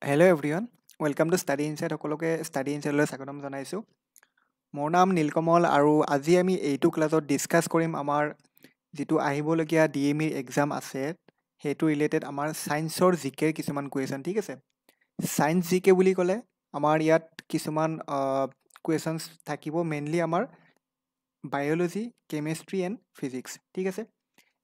Hello everyone, welcome to Study Insight. সকলোকে Study Insight লৈ স্বাগতম জনাইছোঁ। মোৰ নাম নীলকমল আৰু আজি আমি এইটো ক্লাছত ডিছকাছ কৰিম আমাৰ যিটো আহিবলগীয়া DME এক্সাম আছে সেইটো ৰিলেটেড আমাৰ ছায়েন্সৰ জিকেৰ কিছুমান কুৱেশ্যন, ঠিক আছে। ছায়েন্স জিকে বুলি ক'লে আমাৰ ইয়াত কিছুমান কুৱেশ্যনছ থাকিব, মেইনলি আমাৰ বায়'লজি, কেমেষ্ট্ৰি এণ্ড ফিজিক্স, ঠিক আছে।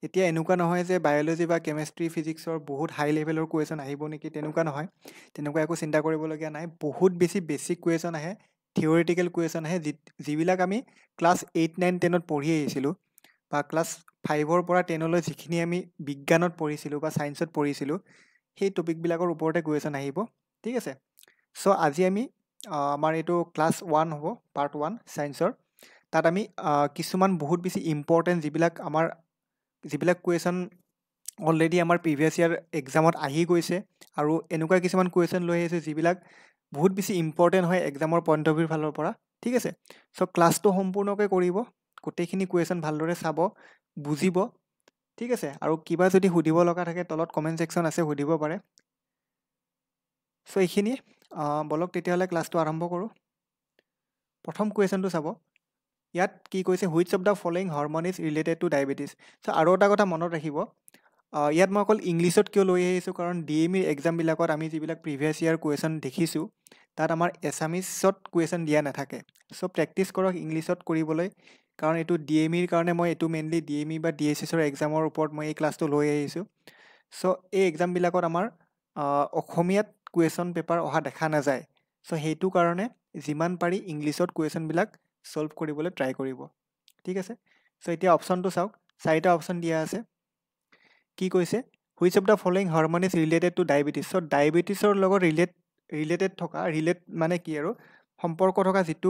এতিয়া এনেকুৱা নহয় যে বায়'লজি বা কেমেষ্ট্ৰি ফিজিক্সৰ বহুত হাই লেভেলৰ কুৱেশ্যন আহিব নেকি, তেনেকুৱা নহয়। তেনেকুৱা একো চিন্তা কৰিবলগীয়া নাই। বহুত বেছি বেছিক কুৱেশ্যন আহে, থিয়ৰিটিকেল কুৱেশ্যন আহে, যিবিলাক আমি ক্লাছ 8, 9, 10ত পঢ়ি আহিছিলোঁ বা ক্লাছ 5ৰ পৰা 10লৈ যিখিনি আমি বিজ্ঞানত পঢ়িছিলোঁ বা ছায়েন্সত পঢ়িছিলোঁ সেই টপিকবিলাকৰ ওপৰতে কুৱেশ্যন আহিব, ঠিক আছে। চ' আজি আমি আমাৰ এইটো ক্লাছ 1 হ'ব, পাৰ্ট 1 ছায়েন্সৰ। তাত আমি কিছুমান বহুত বেছি ইম্পৰ্টেণ্ট যিবিলাক কুৱেশ্যন অলৰেডি আমাৰ প্ৰিভিয়াছ ইয়াৰ এক্সামত আহি গৈছে আৰু এনেকুৱা কিছুমান কুৱেশ্যন লৈ আহিছে যিবিলাক বহুত বেছি ইম্পৰ্টেণ্ট হয় এক্সামৰ পইণ্ট অফ ভিউৰ ফালৰ পৰা, ঠিক আছে। চ' ক্লাছটো সম্পূৰ্ণকৈ কৰিব, গোটেইখিনি কুৱেশ্যন ভালদৰে চাব, বুজিব, ঠিক আছে। আৰু কিবা যদি সুধিব লগা থাকে তলত কমেণ্ট ছেকশ্যন আছে, সুধিব পাৰে। চ' এইখিনিয়ে, বলক তেতিয়াহ'লে ক্লাছটো আৰম্ভ কৰোঁ। প্ৰথম কুৱেশ্যনটো চাব। ইয়াত কি কৈছে, which of the following hormone is related to diabetes. So' আৰু এটা কথা মনত ৰাখিব, ইয়াত মই অকল ইংলিছত কিয় লৈ আহিছোঁ, কাৰণ DMEৰ এক্সামবিলাকত আমি যিবিলাক প্ৰিভিয়াছ ইয়াৰ কুৱেশ্যন দেখিছোঁ তাত আমাৰ এছামিছত কুৱেশ্যন দিয়া নাথাকে। চ' প্ৰেক্টিছ কৰক ইংলিছত কৰিবলৈ, কাৰণ এইটো DMEৰ কাৰণে মই এইটো মেইনলি DME বা DSSৰ এক্সামৰ ওপৰত মই এই ক্লাছটো লৈ আহিছোঁ। চ' এই এক্সামবিলাকত আমাৰ অসমীয়াত কুৱেশ্যন পেপাৰ অহা দেখা নাযায়। চ' সেইটো কাৰণে যিমান পাৰি ইংলিছত কুৱেশ্যনবিলাক ছল্ভ কৰিবলৈ ট্ৰাই কৰিব, ঠিক আছে। চ' এতিয়া অপশ্যনটো চাওক, 4টা অপশ্যন দিয়া আছে। কি কৈছে, which of the following hormone is related to diabetes. So' ডায়েবেটিছৰ লগত ৰিলেট মানে কি আৰু সম্পৰ্ক থকা যিটো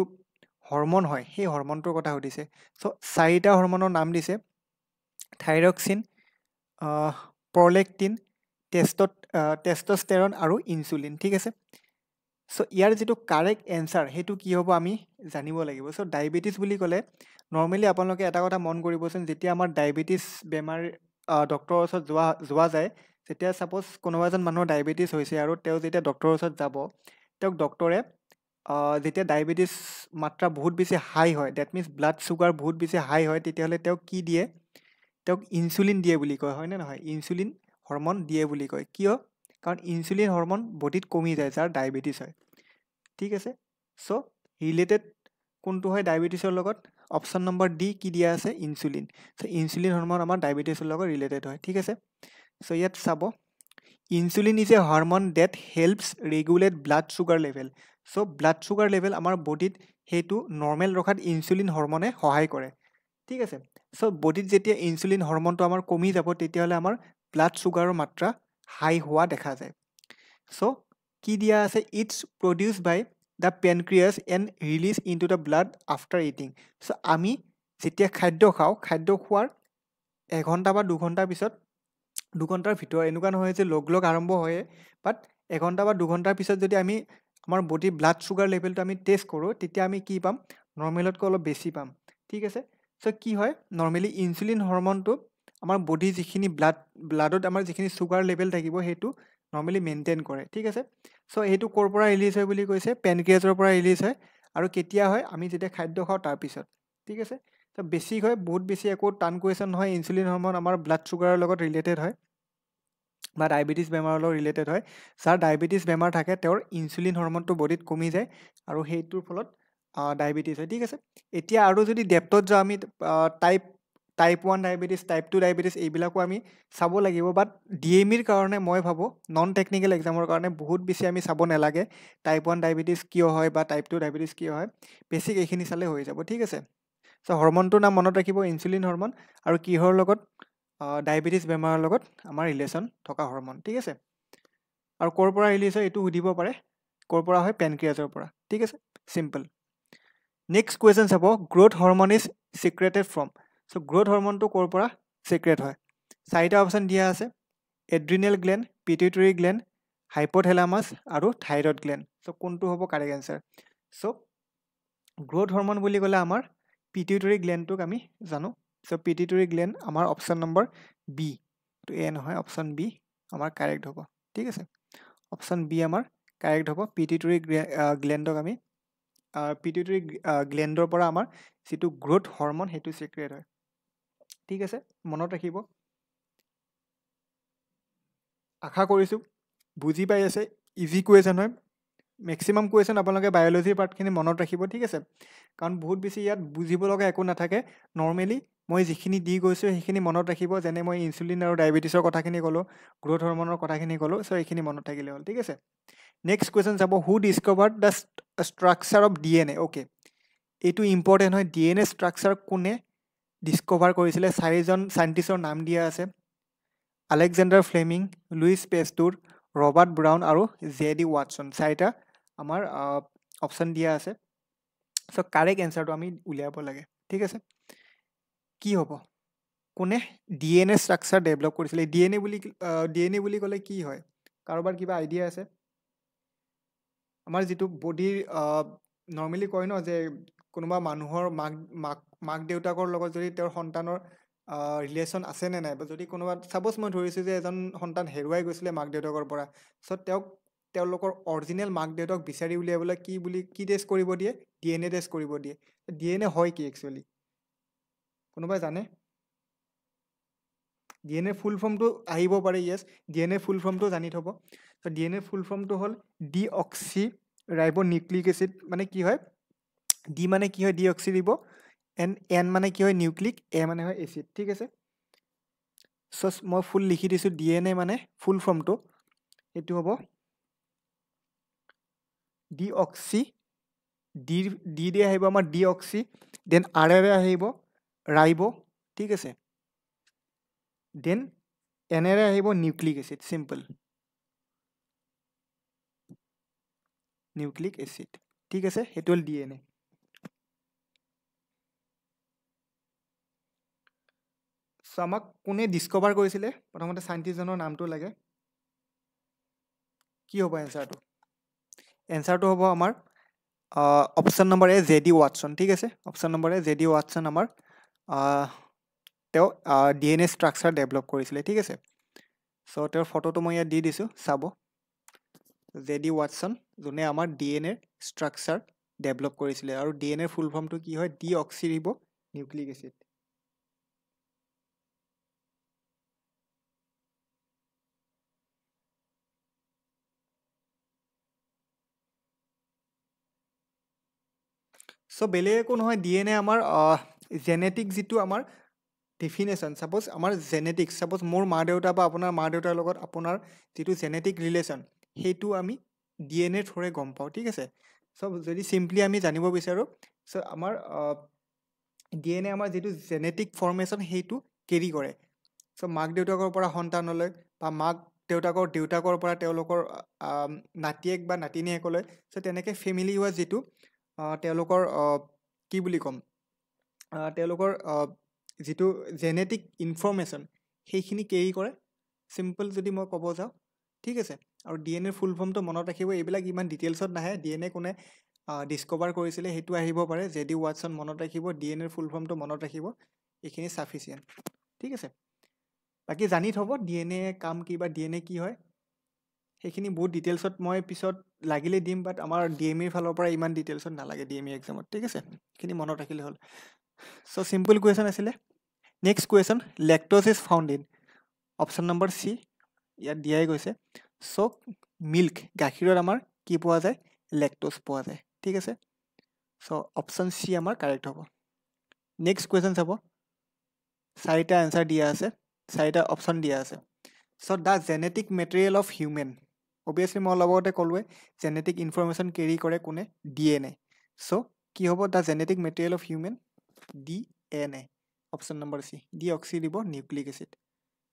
হৰমন হয় সেই হৰমনটোৰ কথা সুধিছে। চ' 4টা হৰমনৰ নাম দিছে, থাইৰক্সিন, প্ৰলেক্টিন, টেষ্টষ্টেৰন আৰু ইনচুলিন, ঠিক আছে। চ' ইয়াৰ যিটো কাৰেক্ট এনচাৰ সেইটো কি হ'ব আমি জানিব লাগিব। চ' ডায়েবেটিছ বুলি ক'লে নৰ্মেলি আপোনালোকে এটা কথা মন কৰিবচোন, যেতিয়া আমাৰ ডায়েবেটিছ বেমাৰ ডক্টৰৰ ওচৰত যোৱা যায়, যেতিয়া ছাপ'জ কোনোবা এজন মানুহৰ ডায়েবেটিছ হৈছে আৰু তেওঁ যেতিয়া ডক্টৰৰ ওচৰত যাব, তেওঁক ডক্টৰে যেতিয়া ডায়েবেটিছ মাত্ৰা বহুত বেছি হাই হয়, ডেট মিনছ ব্লাড চুগাৰ বহুত বেছি হাই হয়, তেতিয়াহ'লে তেওঁক কি দিয়ে, তেওঁক ইনচুলিন দিয়ে বুলি কয়, হয়নে নহয়? ইনচুলিন হৰমন দিয়ে বুলি কয়। কিয়? কাৰণ ইনচুলিন হৰমন বডিত কমি যায় যাৰ ডায়েবেটিছ হয়, ঠিক আছে। চ' ৰিলেটেড কোনটো হয় ডায়েবেটিছৰ লগত, অপশ্যন নম্বৰ ডি কি দিয়া আছে, ইনচুলিন। চ' ইনচুলিন হৰমন আমাৰ ডায়েবেটিছৰ লগত ৰিলেটেড হয়, ঠিক আছে। চ' ইয়াত চাব, insulin is a hormone that helps regulate blood sugar level. So' blood sugar level আমাৰ বডিত সেইটো নৰ্মেল ৰখাত ইনচুলিন হৰমনে সহায় কৰে, ঠিক আছে। চ' বডিত যেতিয়া ইনচুলিন হৰমনটো আমাৰ কমি যাব তেতিয়াহ'লে আমাৰ ব্লাড চুগাৰৰ মাত্ৰা হাই হোৱা দেখা যায়। চ' কি দিয়া আছে, it's produce by the pancreas and release into the blood after eating. So' আমি যেতিয়া খাদ্য খাওঁ, খাদ্য খোৱাৰ 1 ঘণ্টা বা 2 ঘণ্টাৰ পিছত, 2 ঘণ্টাৰ ভিতৰত, এনেকুৱা নহয় যে লগ আৰম্ভ হয়ে, বাট 1 ঘণ্টা বা 2 ঘণ্টাৰ পিছত যদি আমি আমাৰ বডিৰ ব্লাড চুগাৰ লেভেলটো আমি টেষ্ট কৰোঁ, তেতিয়া আমি কি পাম, নৰ্মেলতকৈ অলপ বেছি পাম, ঠিক আছে। চ' কি হয়, নৰ্মেলি ইনচুলিন হৰমনটো আমাৰ বডিৰ যিখিনি ব্লাডত আমাৰ যিখিনি চুগাৰ লেভেল থাকিব সেইটো নৰ্মেলি মেইনটেইন কৰে, ঠিক আছে। চ' সেইটো ক'ৰ পৰা ৰিলিজ হয় বুলি কৈছে, পেনক্ৰিয়াছৰ পৰা ৰিলিজ হয়। আৰু কেতিয়া হয়, আমি যেতিয়া খাদ্য খাওঁ তাৰপিছত, ঠিক আছে। চ' বেছিক হয়, বহুত বেছি একো টান কুৱেশ্যন নহয়। ইনচুলিন হৰমন আমাৰ ব্লাড চুগাৰৰ লগত ৰিলেটেড হয় বা ডায়েবেটিছ বেমাৰৰ লগত ৰিলেটেড হয়। যাৰ ডায়েবেটিছ বেমাৰ থাকে তেওঁৰ ইনচুলিন হৰমনটো বডিত কমি যায় আৰু সেইটোৰ ফলত ডায়েবেটিছ হয়, ঠিক আছে। এতিয়া আৰু যদি ডেপ্থত যাওঁ, আমি টাইপ 1 ডায়েবেটিছ, টাইপ 2 ডায়েবেটিছ এইবিলাকো আমি চাব লাগিব। বাট DMEৰ কাৰণে মই ভাবোঁ নন টেকনিকেল এক্সামৰ কাৰণে বহুত বেছি আমি চাব নালাগে টাইপ 1 ডায়েবেটিছ কিয় হয় বা টাইপ 2 ডায়েবেটিছ কিয় হয়, বেছিক এইখিনি চালে হৈ যাব, ঠিক আছে। চ' হৰমনটোৰ নাম মনত ৰাখিব, ইনচুলিন হৰমন, আৰু কিহৰ লগত, ডায়েবেটিছ বেমাৰৰ লগত আমাৰ ৰিলেশ্যন থকা হৰমন, ঠিক আছে। আৰু ক'ৰ পৰা ৰিলিজ হয় এইটো সুধিব পাৰে, ক'ৰ পৰা হয়, পেনক্ৰিয়াছৰ পৰা, ঠিক আছে, চিম্পল। নেক্সট কুৱেশ্যন চাব, growth hormone is secreted from. So' growth হৰমনটো ক'ৰ পৰা ছিক্ৰেট হয়, 4টা অপশ্যন দিয়া আছে, adrenal gland, pituitary gland, hypothalamus আৰু থাইৰইড গ্লেণ্ড। চ' কোনটো হ'ব correct answer. So' growth hormone বুলি ক'লে আমাৰ পিটুইটৰী গ্লেণ্ডটোক আমি জানো। চ' পিটুইটৰী গ্লেণ্ড আমাৰ অপশ্যন নম্বৰ বি, এইটো এ নহয়, অপশ্যন বি আমাৰ কাৰেক্ট হ'ব, ঠিক আছে। অপশ্যন বি আমাৰ কাৰেক্ট হ'ব পিটিউটাৰী গ্লেণ্ডক আমি পিটিউটাৰী গ্লেণ্ডৰ পৰা আমাৰ যিটো গ্ৰোথ হৰমন সেইটো ছিক্ৰেট হয় ঠিক আছে মনত ৰাখিব আশা কৰিছোঁ বুজি পাই আছে ইজি কুৱেশ্যন হয় মেক্সিমাম কুৱেশ্যন আপোনালোকে বায়'লজিৰ পাৰ্টখিনি মনত ৰাখিব ঠিক আছে কাৰণ বহুত বেছি ইয়াত বুজিব লগা একো নাথাকে নৰ্মেলি মই যিখিনি দি গৈছোঁ সেইখিনি মনত ৰাখিব যেনে মই ইনচুলিন আৰু ডায়েবেটিছৰ কথাখিনি ক'লোঁ গ্ৰোথ হৰমনৰ কথাখিনি ক'লোঁ চ' এইখিনি মনত থাকিলে হ'ল ঠিক আছে নেক্সট কুৱেশ্যন চাব who discovered the structure of DNA okay এইটো ইম্পৰ্টেণ্ট হয় DNA ষ্ট্ৰাকচাৰ কোনে ডিছকভাৰ কৰিছিলে চাৰিজন চাইণ্টিষ্টৰ নাম দিয়া আছে Alexander Fleming Louis Pasteur Robert Brown আৰু জে.ডি. ৱাটছন চাৰিটা আমাৰ অপশ্যন দিয়া আছে চ' কাৰেক্ট এনচাৰটো আমি উলিয়াব লাগে ঠিক আছে কি হ'ব কোনে DNA ষ্ট্ৰাকচাৰ ডেভেলপ কৰিছিলে DNA বুলি ক'লে কি হয় কাৰোবাৰ কিবা আইডিয়া আছে আমাৰ যিটো বডিৰ নৰ্মেলি কয় ন যে কোনোবা মানুহৰ মাক দেউতাকৰ লগত যদি তেওঁৰ সন্তানৰ ৰিলেশ্যন আছে নে নাই বা যদি কোনোবা ছাপ'জ মই ধৰিছোঁ যে এজন সন্তান হেৰুৱাই গৈছিলে মাক দেউতাকৰ পৰা চ' তেওঁলোকৰ অৰিজিনেল মাক দেউতাক বিচাৰি উলিয়াবলৈ কি টেষ্ট কৰিব দিয়ে DNA টেষ্ট কৰিব দিয়ে DNA হয় কি একচুৱেলি কোনোবাই জানে DNA ফুল ফৰ্মটো আহিব পাৰে য়েছ DNA ফুল ফৰ্মটো জানি থ'ব চ' DNA ফুল ফৰ্মটো হ'ল ডিঅক্সি ৰাইব নিউক্লিক এচিড মানে কি হয় ডি মানে কি হয় ডিঅক্সি ৰিব এন মানে কি হয় নিউক্লিক এ মানে হয় এচিড ঠিক আছে চ' মই ফুল লিখি দিছোঁ DNA মানে ফুল ফৰ্মটো এইটো হ'ব ডিঅক্সি ডি আহিব আমাৰ ডিঅক্সি দেন আৰেৰে আহিব ৰাইব ঠিক আছে দেন এনেৰে আহিব nucleic acid simple nucleic acid ঠিক আছে সেইটো হ'ল DNA চ' আমাক কোনে ডিছকভাৰ কৰিছিলে প্ৰথমতে চাইণ্টিষ্টজনৰ নামটো লাগে কি হ'ব এনচাৰটো হ'ব আমাৰ অপশ্যন নম্বৰ এ জে.ডি. ৱাটছন ঠিক আছে অপশ্যন নম্বৰ এ জে.ডি. ৱাটছন আমাৰ তেওঁ DNA ষ্ট্ৰাকচাৰ ডেভেলপ কৰিছিলে ঠিক আছে চ' তেওঁৰ ফটোটো মই ইয়াত দি দিছোঁ চাব জে.ডি. ৱাটছন যোনে আমাৰ DNA ষ্ট্ৰাকচাৰ ডেভেলপ কৰিছিলে আৰু DNA ফুল ফৰ্মটো কি হয় ডিঅক্সি ৰিব নিউক্লিক এচিড চ' বেলেগ একো নহয় DNA আমাৰ জেনেটিক যিটো আমাৰ ডেফিনেশ্যন ছাপ'জ আমাৰ জেনেটিক্স ছাপ'জ মোৰ মা দেউতা বা আপোনাৰ মা দেউতাৰ লগত আপোনাৰ যিটো জেনেটিক ৰিলেশ্যন সেইটো আমি DNA থ্ৰুৰে গম পাওঁ ঠিক আছে চ' যদি চিম্পলি আমি জানিব বিচাৰোঁ চ' আমাৰ DNA আমাৰ যিটো জেনেটিক ফৰ্মেশ্যন সেইটো কেৰি কৰে চ' মাক দেউতাকৰ পৰা সন্তানলৈ বা মাক দেউতাকৰ পৰা তেওঁলোকৰ নাতিয়েক বা নাতিনীয়েকলৈ চ' তেনেকৈ ফেমিলি ৱাইজ যিটো তেওঁলোকৰ কি বুলি ক'ম তেওঁলোকৰ যিটো জেনেটিক ইনফৰ্মেশ্যন সেইখিনি কেৰি কৰে চিম্পল যদি মই ক'ব যাওঁ ঠিক আছে আৰু DNA ফুল ফৰ্মটো মনত ৰাখিব এইবিলাক ইমান ডিটেইলছত নাহে DNA কোনে ডিছকভাৰ কৰিছিলে সেইটো আহিব পাৰে জে.ডি. ৱাটছন মনত ৰাখিব DNA ফুল ফৰ্মটো মনত ৰাখিব এইখিনি চাফিচিয়েণ্ট ঠিক আছে বাকী জানি থ'ব DNA কাম কি বা DNA কি হয় সেইখিনি বহুত ডিটেইলছত মই পিছত লাগিলে দিম বাট আমাৰ DMEৰ ফালৰ পৰা ইমান ডিটেইলছত নালাগে DME এক্সামত ঠিক আছে সেইখিনি মনত ৰাখিলে হ'ল চ' চিম্পল কুৱেশ্যন আছিলে next question lactose is found in option number C ইয়াত দিয়াই গৈছে চ' মিল্ক গাখীৰত আমাৰ কি পোৱা যায় লেক্ট'জ পোৱা যায় ঠিক আছে চ' অপশ্যন চি আমাৰ কাৰেক্ট হ'ব নেক্সট কুৱেশ্যন চাব চাৰিটা এনচাৰ দিয়া আছে চাৰিটা অপশ্যন দিয়া আছে so' the genetic material of human obviously মই অলপ আগতে ক'লোৱে জেনেটিক ইনফৰ্মেশ্যন কেৰি কৰে কোনে DNA চ' কি হ'ব the genetic material of human DNA option number C deoxy দিব নিউক্লিক এচিড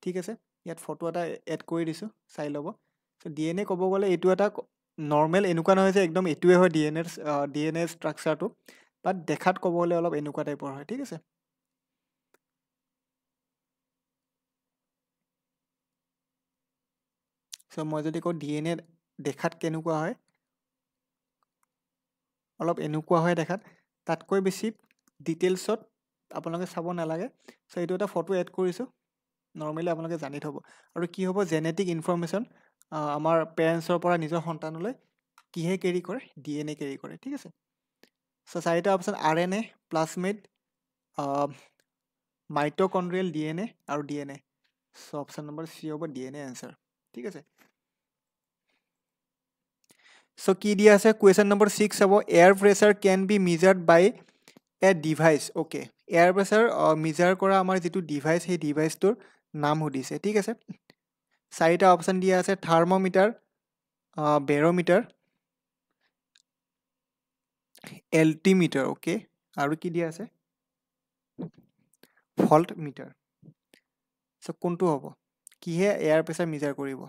ঠিক আছে ইয়াত ফটো এটা এড কৰি দিছোঁ চাই ল'ব চ' DNA ক'ব গ'লে এইটো এটা নৰ্মেল এনেকুৱা নহয় যে একদম এইটোৱে হয় DNA ষ্ট্ৰাকচাৰটো বাট দেখাত ক'ব গ'লে অলপ এনেকুৱা টাইপৰ হয় ঠিক আছে চ' মই যদি কওঁ DNA দেখাত কেনেকুৱা হয় অলপ এনেকুৱা হয় দেখাত তাতকৈ বেছি ডিটেইলছত আপোনালোকে চাব নালাগে চ' এইটো এটা ফটো এড কৰিছোঁ নৰ্মেলি আপোনালোকে জানি থ'ব আৰু কি হ'ব জেনেটিক ইনফৰ্মেশ্যন আমাৰ পেৰেণ্টছৰ পৰা নিজৰ সন্তানলৈ কিহে কেৰি কৰে DNA কেৰি কৰে ঠিক আছে সো চাৰিটা অপশ্যন RNA প্লাজমিড মাইটকন্ড্ৰিয়েল DNA আৰু DNA so option number C হ'ব DNA আনসাৰ ঠিক আছে সো কি দিয়া আছে কোৱেশ্চন নম্বৰ 6 হ'ব air pressure can be measured by a device okay air pressure measure কৰা আমাৰ যেটো ডিভাইস সেই ডিভাইসটোৰ নাম সুধিছে ঠিক আছে চাৰিটা অপশ্যন দিয়া আছে থাৰ্মোমিটাৰ বেৰোমিটাৰ এল্টিমিটাৰ ওকে আৰু কি দিয়া আছে ভল্ট মিটাৰ সো কোনটো হ'ব কিহে এয়াৰ প্ৰেছাৰ মেজাৰ কৰিব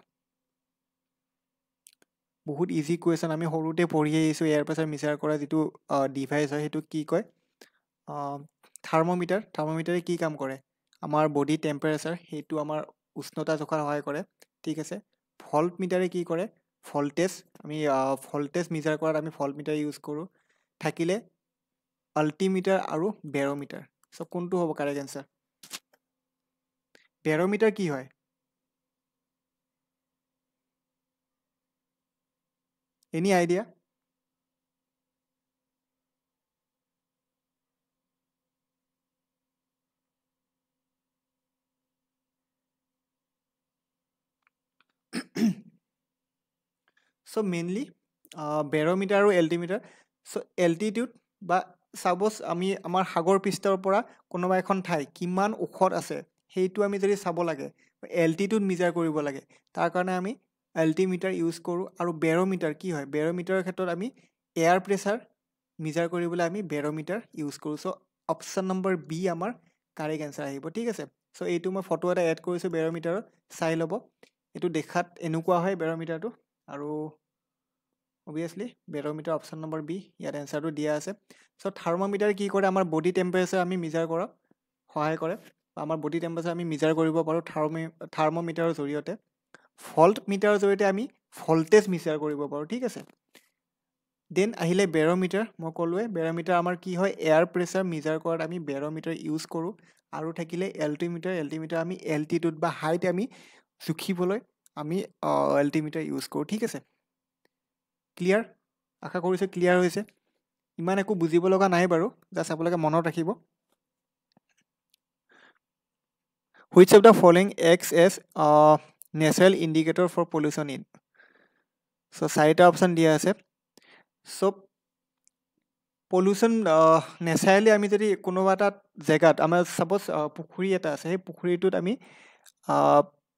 বহুত ইজি কোৱেশ্চন আমি সৰুতে পঢ়ি আহিছো এয়াৰ প্ৰেছাৰ মেজাৰ কৰা যেটো ডিভাইস হয় হেতু কি কয় থাৰ্মোমিটাৰে কি কাম কৰে আমাৰ বডি টেম্পাৰেচাৰ হেতু আমাৰ উষ্ণতা জোখাৰ সহায় কৰে ঠিক আছে ভল্ট মিটাৰে কি কৰে ভল্টেজ আমি ভল্টেজ মেজাৰ কৰাত আমি ভল্ট মিটাৰ ইউজ কৰো থাকিলে আল্টিমিটাৰ আৰু বেৰোমিটাৰ সো কোনটো হ'ব কাৰেক্ট আনসাৰ বেৰোমিটাৰ কি হয় any idea so mainly barometer আৰু এল্টিমিটাৰ সো এল্টিটিউড বা সাপোজ আমি আমাৰ সাগৰ পৃষ্ঠৰ পৰা কোনোবা এখন ঠাই কিমান ওখত আছে হেইটো আমি যদি চাব লাগে এল্টিটিউড মেজাৰ কৰিব লাগে তাৰ কাৰণে আমি এল্টিমিটাৰ ইউজ কৰো আৰু বেৰোমিটাৰ কি হয় বেৰোমিটাৰৰ ক্ষেত্ৰত আমি এয়াৰ প্ৰেছাৰ মেজাৰ কৰিবলৈ আমি বেৰোমিটাৰ ইউজ কৰো সো অপশ্যন নম্বৰ বি আমাৰ কাৰেক্ট আনসাৰ আহিব ঠিক আছে সো এইটো মই ফটো এটা এড কৰিছো বেৰোমিটাৰৰ চাই ল'ব এটো দেখাত এনেকুৱা হয় বেৰোমিটাৰটো আৰু obviously barometer option number B ইয়াত আনসাৰটো দিয়া আছে সো থাৰ্মোমিটাৰ কি কৰে আমাৰ বডি টেম্পাৰেচাৰ আমি মেজাৰ কৰা সহায় কৰে আমাৰ বডি টেম্পাৰেচাৰ আমি মেজাৰ কৰিব পাৰো থাৰ্মোমিটাৰৰ জৰিয়তে ভল্ট মিটাৰৰ জৰিয়তে আমি ভল্টেজ মেজাৰ কৰিব পাৰো ঠিক আছে দেন আহিলে বেৰোমিটাৰ মই ক'লোৱে বেৰোমিটাৰ আমাৰ কি হয় এয়াৰ প্ৰেছাৰ মেজাৰ কৰাত আমি বেৰোমিটাৰ ইউজ কৰো আৰু থাকিলে এল্টিমিটাৰ আমি এল্টিটিউড বা হাইট আমি জুখিবলৈ আমি এল্টিমিটাৰ ইউজ কৰো ঠিক আছে ক্লিয়াৰ আশা কৰিছো ক্লিয়াৰ হৈছে ইমান একো বুজিব লগা নাই বাৰু জাস্ট আপোনালোকে মনত ৰাখিব which of the following acts as a natural indicator for pollution in so চাৰিটা অপশ্যন দিয়া আছে সো পলিউশন নেচাৰেলি আমি যদি কোনোবা এটা জেগাত আমাৰ সাপোজ পুখুৰী এটা আছে সেই পুখুৰীটোত আমি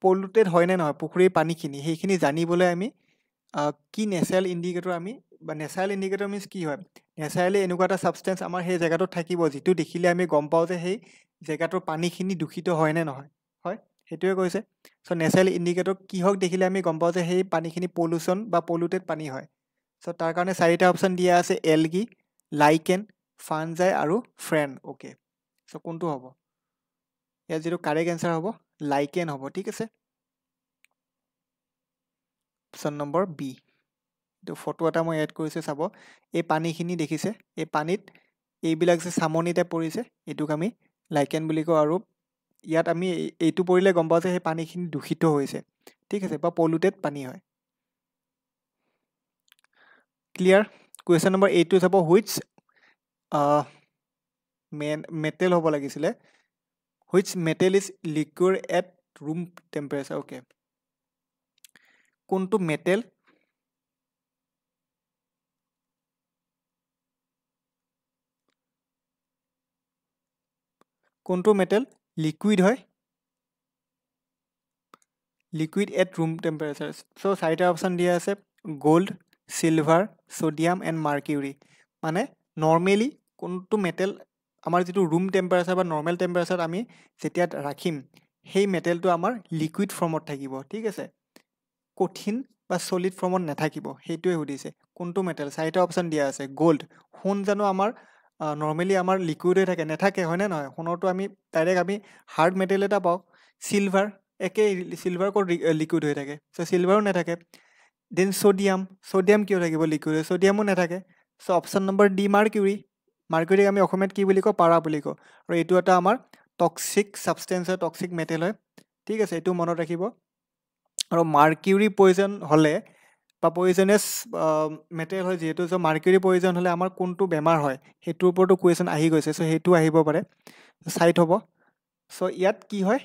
পলিউটেড হয় নে নহয় পুখুৰীৰ পানীখিনি সেইখিনি জানিবলৈ আমি কি নেচাৰেল ইণ্ডিকেটৰ আমি বা নেচাৰেল ইণ্ডিকেটৰ মিন্স কি হয় নেচাৰেলি এনেকুৱা এটা সাবষ্টেন্স আমাৰ সেই জেগাটোত থাকিব যেটো দেখিলে আমি গম পাওঁ যে সেই জেগাটোৰ পানীখিনি দূষিত হয় নে নহয় হয় হেতুৱে কৈছে সো নেচাৰেল ইণ্ডিকেটৰ কিহক দেখিলে আমি গম পাওঁ যে সেই পানীখিনি পলিউশন বা পলিউটেড পানী হয় সো তাৰ কাৰণে চাৰিটা অপশ্যন দিয়া আছে এলগি লাইকেন ফানজাই আৰু ফ্ৰেন ওকে সো কোনটো হ'ব ইয়াৰ যেটো কাৰেক্ট আনসাৰ হ'ব লাইকেন হ'ব ঠিক আছে অপশ্যন নম্বৰ বি তো ফটো এটা মই এড কৰিছে চাব এই পানীখিনি দেখিছে এই পানীত এইবিলাক যে সামনিতে পৰিছে এটোক আমি লাইকেন বুলি কওঁ আৰু ইয়াত আমি এইটো পৰিলে গম পাওঁ যে সেই পানীখিনি দূষিত হৈছে ঠিক আছে বা পলিউটেড পানী হয় ক্লিয়াৰ কোৱেশ্চন নম্বৰ 8 টো চাব which metal হ'ব লাগিছিলে which metal is liquid at room temperature okay কোনটো মেটেল কোনটো মেটেল লিকুইড হয় liquid at room temperature so চাৰিটা অপশ্যন দিয়া আছে gold silver sodium and mercury মানে নৰ্মেলি কোনটো মেটেল আমাৰ যেটো ৰুম টেম্পাৰেচাৰ বা নৰ্মেল টেম্পাৰেচাৰত আমি যেতিয়া ৰাখিম সেই মেটেলটো আমাৰ লিকুইড ফৰ্মত থাকিব ঠিক আছে কঠিন বা সলিড ফৰ্মত নাথাকিব হেতুৱে সুধিছে কোনটো মেটেল চাৰিটা অপশ্যন দিয়া আছে গোল্ড সোণ জানো আমাৰ নৰ্মেলি আমাৰ লিকুইড হৈ থাকে নাথাকে হয় নে নহয় সোণৰটো আমি ডাইৰেক্ট আমি হাৰ্ড মেটেল এটা পাওঁ সিলভাৰ একে সিলভাৰ কোড লিকুইড হৈ থাকে সো সিলভাৰো নাথাকে দেন সোডিয়াম কিয় থাকিব লিকুইড সোডিয়ামো নাথাকে so option number D mercury আমি অসমীয়াত কি বুলি কওঁ পাৰা বুলি কওঁ আৰু এইটো এটা আমাৰ টক্সিক সাবষ্টেন্স হয় টক্সিক মেটেল হয় ঠিক আছে এইটো মনত ৰাখিব আৰু মাৰ্কিউৰি পয়জন হ'লে বা পয়জনাছ মেটেৰিয়েল হয় যিহেতু চ' মাৰ্কিউৰি পয়জন হ'লে আমাৰ কোনটো বেমাৰ হয় সেইটোৰ ওপৰতো কুৱেশ্যন আহি গৈছে চ' সেইটো আহিব পাৰে চাইড হ'ব চ' ইয়াত কি হয়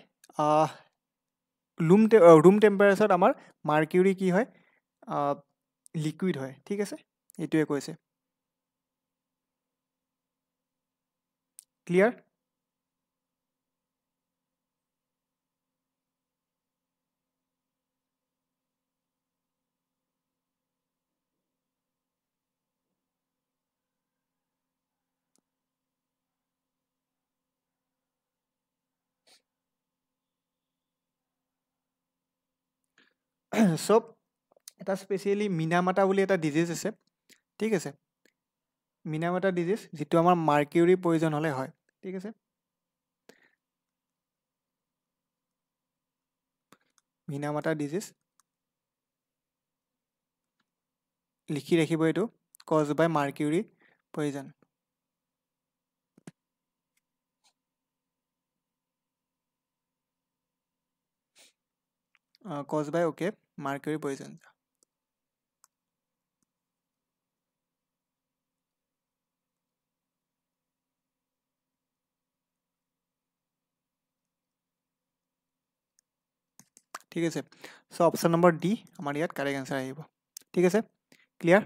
ৰুম টেম্পাৰেচাৰত আমাৰ মাৰ্কিউৰি কি হয় লিকুইড হয় ঠিক আছে এইটোৱে কৈছে ক্লিয়াৰ চব এটা স্পেচিয়েলি মিনামাটা বুলি এটা ডিজিজ আছে ঠিক আছে মিনামাটা ডিজিজ যিটো আমাৰ মাৰ্কিউৰি পয়জন হ'লে হয় ঠিক আছে মিনামাটা ডিজিজ লিখি ৰাখিব এইটো cause by mercury poison cause by okay mercury poison ঠিক আছে চ' অপশ্যন নম্বৰ ডি আমাৰ ইয়াত কাৰেক্ট এনচাৰ আহিব ঠিক আছে ক্লিয়াৰ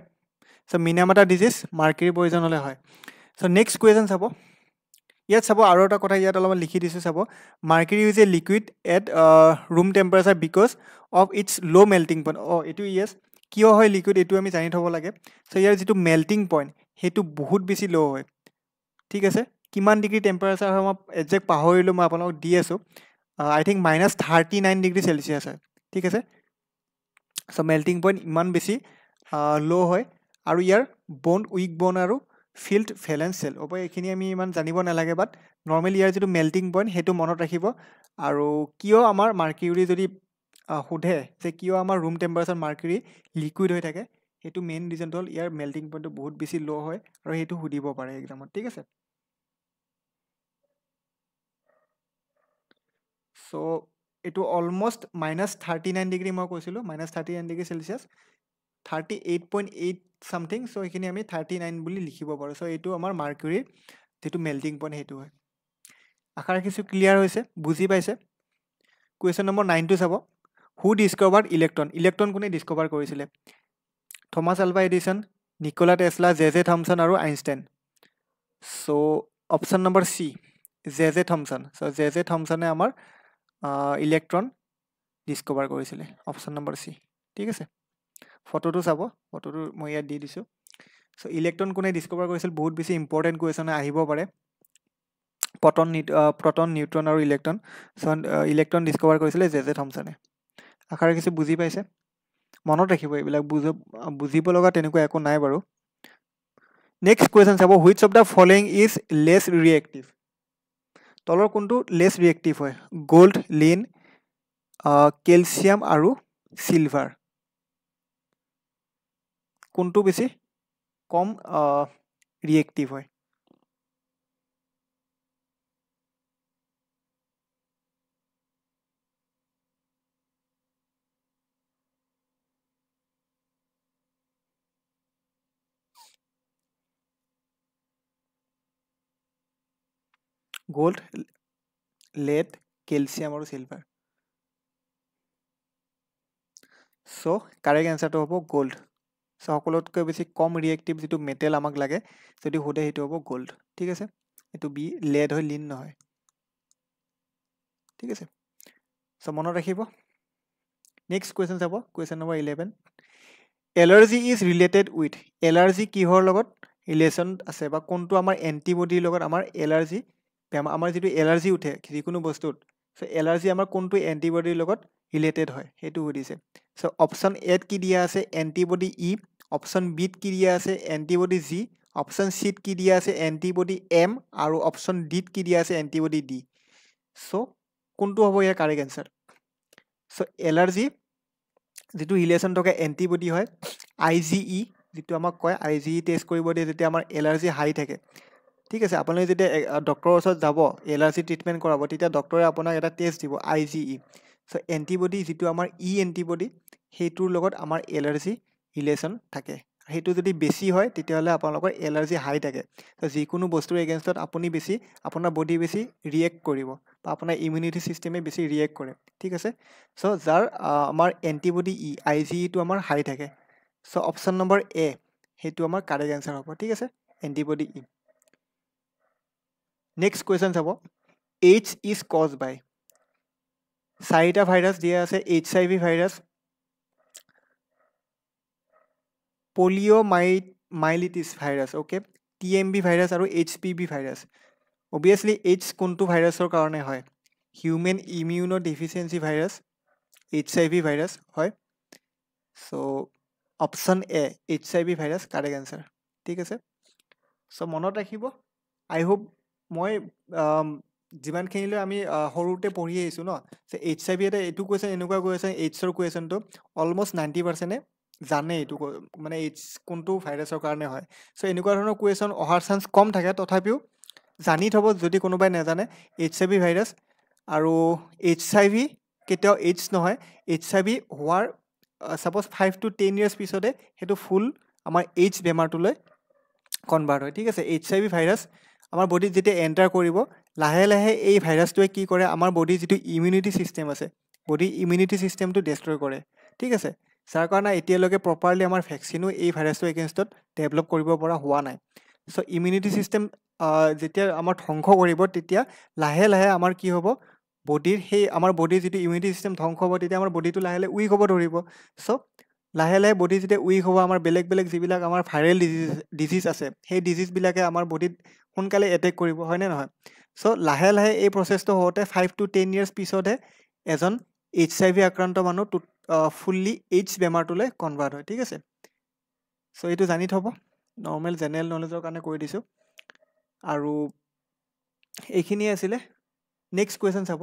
চ' মিনামাটা ডিজিজ মাৰ্কিউৰি পয়জন হ'লে হয় চ' নেক্সট কুৱেশ্যন চাব ইয়াত চাব আৰু এটা কথা ইয়াত অলপমান লিখি দিছোঁ চাব mercury is a liquid at room temperature because of its low' melting point এইটো য়েছ কিয় হয় লিকুইড এইটো আমি জানি থ'ব লাগে চ' ইয়াৰ যিটো মেল্টিং পইণ্ট সেইটো বহুত বেছি ল' হয় ঠিক আছে কিমান ডিগ্ৰী টেম্পাৰেচাৰ হয় মই একজেক্ট পাহৰিলোঁ মই আপোনালোকক দি আছোঁ আই থিংক -39 ডিগ্ৰী চেলচিয়াছ হয় ঠিক আছে চ' মেল্টিং পইণ্ট ইমান বেছি ল' হয় আৰু ইয়াৰ ব'ন উইক ব'ন আৰু ফিল্ড ভেলেঞ্চ চেল হ'ব এইখিনি আমি ইমান জানিব নালাগে বাট নৰ্মেলি ইয়াৰ যিটো মেল্টিং পইণ্ট সেইটো মনত ৰাখিব আৰু কিয় আমাৰ মাৰ্কিউৰি যদি সোধে যে কিয় আমাৰ ৰুম টেম্পাৰেচাৰ মাৰ্কিউৰি লিকুইড হৈ থাকে সেইটো মেইন ৰিজনটো হ'ল ইয়াৰ মেল্টিং পইণ্টটো বহুত বেছি ল' হয় আৰু সেইটো সুধিব পাৰে এক্সামত ঠিক আছে চ' এইটো অলমষ্ট -39 ডিগ্ৰী মই কৈছিলোঁ -39 ডিগ্ৰী চেলচিয়াছ 38.8 চামথিং চ' সেইখিনি আমি 39 বুলি লিখিব পাৰোঁ চ' এইটো আমাৰ মাৰ্কিউৰিৰ যিটো মেল্টিং পইণ্ট সেইটো হয় আশা ৰাখিছোঁ ক্লিয়াৰ হৈছে বুজি পাইছে কুৱেশ্যন নম্বৰ 9টো চাব হু ডিছকভাৰ্ড ইলেক্ট্ৰন কোনে ডিছকভাৰ কৰিছিলে Thomas Alva Edison Nikola Tesla J Thomson আৰু Einstein so' option number C J Thomson so' J থমছনে আমাৰ ইলেক্ট্ৰন ডিছকভাৰ কৰিছিলে অপশ্যন নম্বৰ চি ঠিক আছে ফটোটো চাব ফটোটো মই ইয়াত দি দিছোঁ চ' ইলেক্ট্ৰন কোনে ডিছকভাৰ কৰিছিল বহুত বেছি ইম্পৰ্টেণ্ট কুৱেশ্যন আহিব পাৰে প্ৰটন নিউট্ৰন আৰু ইলেক্ট্ৰন চ' ইলেক্ট্ৰন ডিছকভাৰ কৰিছিলে জে থমছনে আশা ৰাখিছোঁ বুজি পাইছে মনত ৰাখিব এইবিলাক বুজিব লগা তেনেকুৱা একো নাই বাৰু নেক্সট কুৱেশ্যন চাব which of the following is less reactive তলৰ কোনটো লেছ ৰিয়েক্টিভ হয় গ'ল্ড লিন কেলছিয়াম আৰু চিলভাৰ কোনটো বেছি কম ৰিয়েক্টিভ হয় গ'ল্ড লেড কেলছিয়াম আৰু চিলভাৰ চ' কাৰেক্ট এনচাৰটো হ'ব গ'ল্ড চ' সকলোতকৈ বেছি কম ৰিয়েক্টিভ যিটো মেটেল আমাক লাগে যদি সোধে সেইটো হ'ব গ'ল্ড ঠিক আছে এইটো বি লেড হয় লিন নহয় ঠিক আছে চ' মনত ৰাখিব নেক্সট কুৱেশ্যন চাব question number 11 allergy is related with allergy কিহৰ লগত ৰিলেশ্যন আছে বা কোনটো আমাৰ এণ্টিবডিৰ লগত আমাৰ এলাৰ্জি আমাৰ যিটো এলাৰ্জি উঠে যিকোনো বস্তুত চ' এলাৰ্জি আমাৰ কোনটো এণ্টিবডিৰ লগত ৰিলেটেড হয় সেইটো সুধিছে চ' অপশ্যন এত কি দিয়া আছে এণ্টিবডি ই অপশ্যন বিত কি দিয়া আছে এণ্টিবডি জি অপশ্যন চিত কি দিয়া আছে এণ্টিবডি এম আৰু অপশ্যন ডিত কি দিয়া আছে এণ্টিবডি ডি চ' কোনটো হ'ব ইয়াৰ কাৰেক্ট এনচাৰ চ' এলাৰ্জি যিটো ৰিলেশ্যন থকা এণ্টিবডি হয় IgE যিটো আমাক কয় IgE টেষ্ট কৰিব দিয়ে যেতিয়া আমাৰ এলাৰ্জি হাই থাকে ঠিক আছে আপোনালোকে যেতিয়া ডক্টৰৰ ওচৰত যাব এলাৰ্জি ট্ৰিটমেণ্ট কৰাব তেতিয়া ডক্টৰে আপোনাক এটা টেষ্ট দিব IgE সো এণ্টিবডি যিটো আমাৰ ই এণ্টিবডি সেইটোৰ লগত আমাৰ এলাৰ্জি ৰিলেশ্যন থাকে সেইটো যদি বেছি হয় তেতিয়াহ'লে আপোনালোকৰ এলাৰ্জি হাই থাকে তো যিকোনো বস্তুৰ এগেইনষ্টত আপুনি বেছি আপোনাৰ বডি বেছি ৰিয়েক্ট কৰিব বা আপোনাৰ ইমিউনিটি ছিষ্টেমে বেছি ৰিয়েক্ট কৰে ঠিক আছে চ' যাৰ আমাৰ এণ্টিবডি ই আই জি ইটো আমাৰ হাই থাকে চ' অপশ্যন নম্বৰ এ সেইটো আমাৰ কাৰেক্ট এনচাৰ হ'ব ঠিক আছে এণ্টিবডি ই নেক্সট কুৱেশ্যন চাব এইচ ইজ কজ বাই চাৰিটা ভাইৰাছ দিয়া আছে HIV virus poliomyelitis virus okay TMB virus আৰু HPV ভাইৰাছ অবভিয়াছলি এইচ কোনটো ভাইৰাছৰ কাৰণে হয় human immunodeficiency virus HIV virus হয় so' option A HIV virus correct answer ঠিক আছে চ' মনত ৰাখিব আই হোপ মই যিমানখিনিলৈ আমি সৰুতে পঢ়ি আহিছোঁ ন যে HIV এটা এইটো কুৱেশ্যন এনেকুৱা কুৱেশ্যন এইডছৰ কুৱেশ্যনটো অলমষ্ট 90% জানে এইটো মানে এইডছ কোনটো ভাইৰাছৰ কাৰণে হয় চ' এনেকুৱা ধৰণৰ কুৱেশ্যন অহাৰ চান্স কম থাকে তথাপিও জানি থ'ব যদি কোনোবাই নাজানে HIV ভাইৰাছ আৰু HIV কেতিয়াও এইডছ নহয় HIV হোৱাৰ ছাপ'জ 5 to 10 years পিছতে সেইটো ফুল আমাৰ এইডছ বেমাৰটোলৈ কনভাৰ্ট হয় ঠিক আছে HIV ভাইৰাছ আমাৰ বডিত যেতিয়া এণ্টাৰ কৰিব লাহে লাহে এই ভাইৰাছটোৱে কি কৰে আমাৰ বডিৰ যিটো ইমিউনিটি ছিষ্টেম আছে বডিৰ ইমিউনিটি ছিষ্টেমটো ডেষ্ট্ৰয় কৰে ঠিক আছে যাৰ কাৰণে এতিয়ালৈকে প্ৰপাৰলি আমাৰ ভেকচিনো এই ভাইৰাছটোৰ এগেইনষ্টত ডেভেলপ কৰিব পৰা হোৱা নাই চ' ইমিউনিটি ছিষ্টেম যেতিয়া আমাৰ ধ্বংস কৰিব তেতিয়া লাহে লাহে আমাৰ কি হ'ব বডিৰ সেই আমাৰ বডিৰ যিটো ইমিউনিটি ছিষ্টেম ধ্বংস হ'ব তেতিয়া আমাৰ বডিটো লাহে লাহে উইক হ'ব ধৰিব চ' লাহে লাহে বডি যেতিয়া উইক হ'ব আমাৰ বেলেগ বেলেগ যিবিলাক আমাৰ ভাইৰেল ডিজিজ আছে সেই ডিজিজবিলাকে আমাৰ বডিত সোনকালে এটেক কৰিব হয়নে নহয় চ' লাহে লাহে এই প্ৰচেছটো হওঁতে 5 to 10 years পিছতহে এজন HIV আক্ৰান্ত মানুহ ফুল্লি এইডছ বেমাৰটোলৈ কনভাৰ্ট হয় ঠিক আছে চ' এইটো জানি থ'ব নৰ্মেল জেনেৰেল নলেজৰ কাৰণে কৈ দিছোঁ আৰু এইখিনিয়ে আছিলে নেক্সট কুৱেশ্যন চাব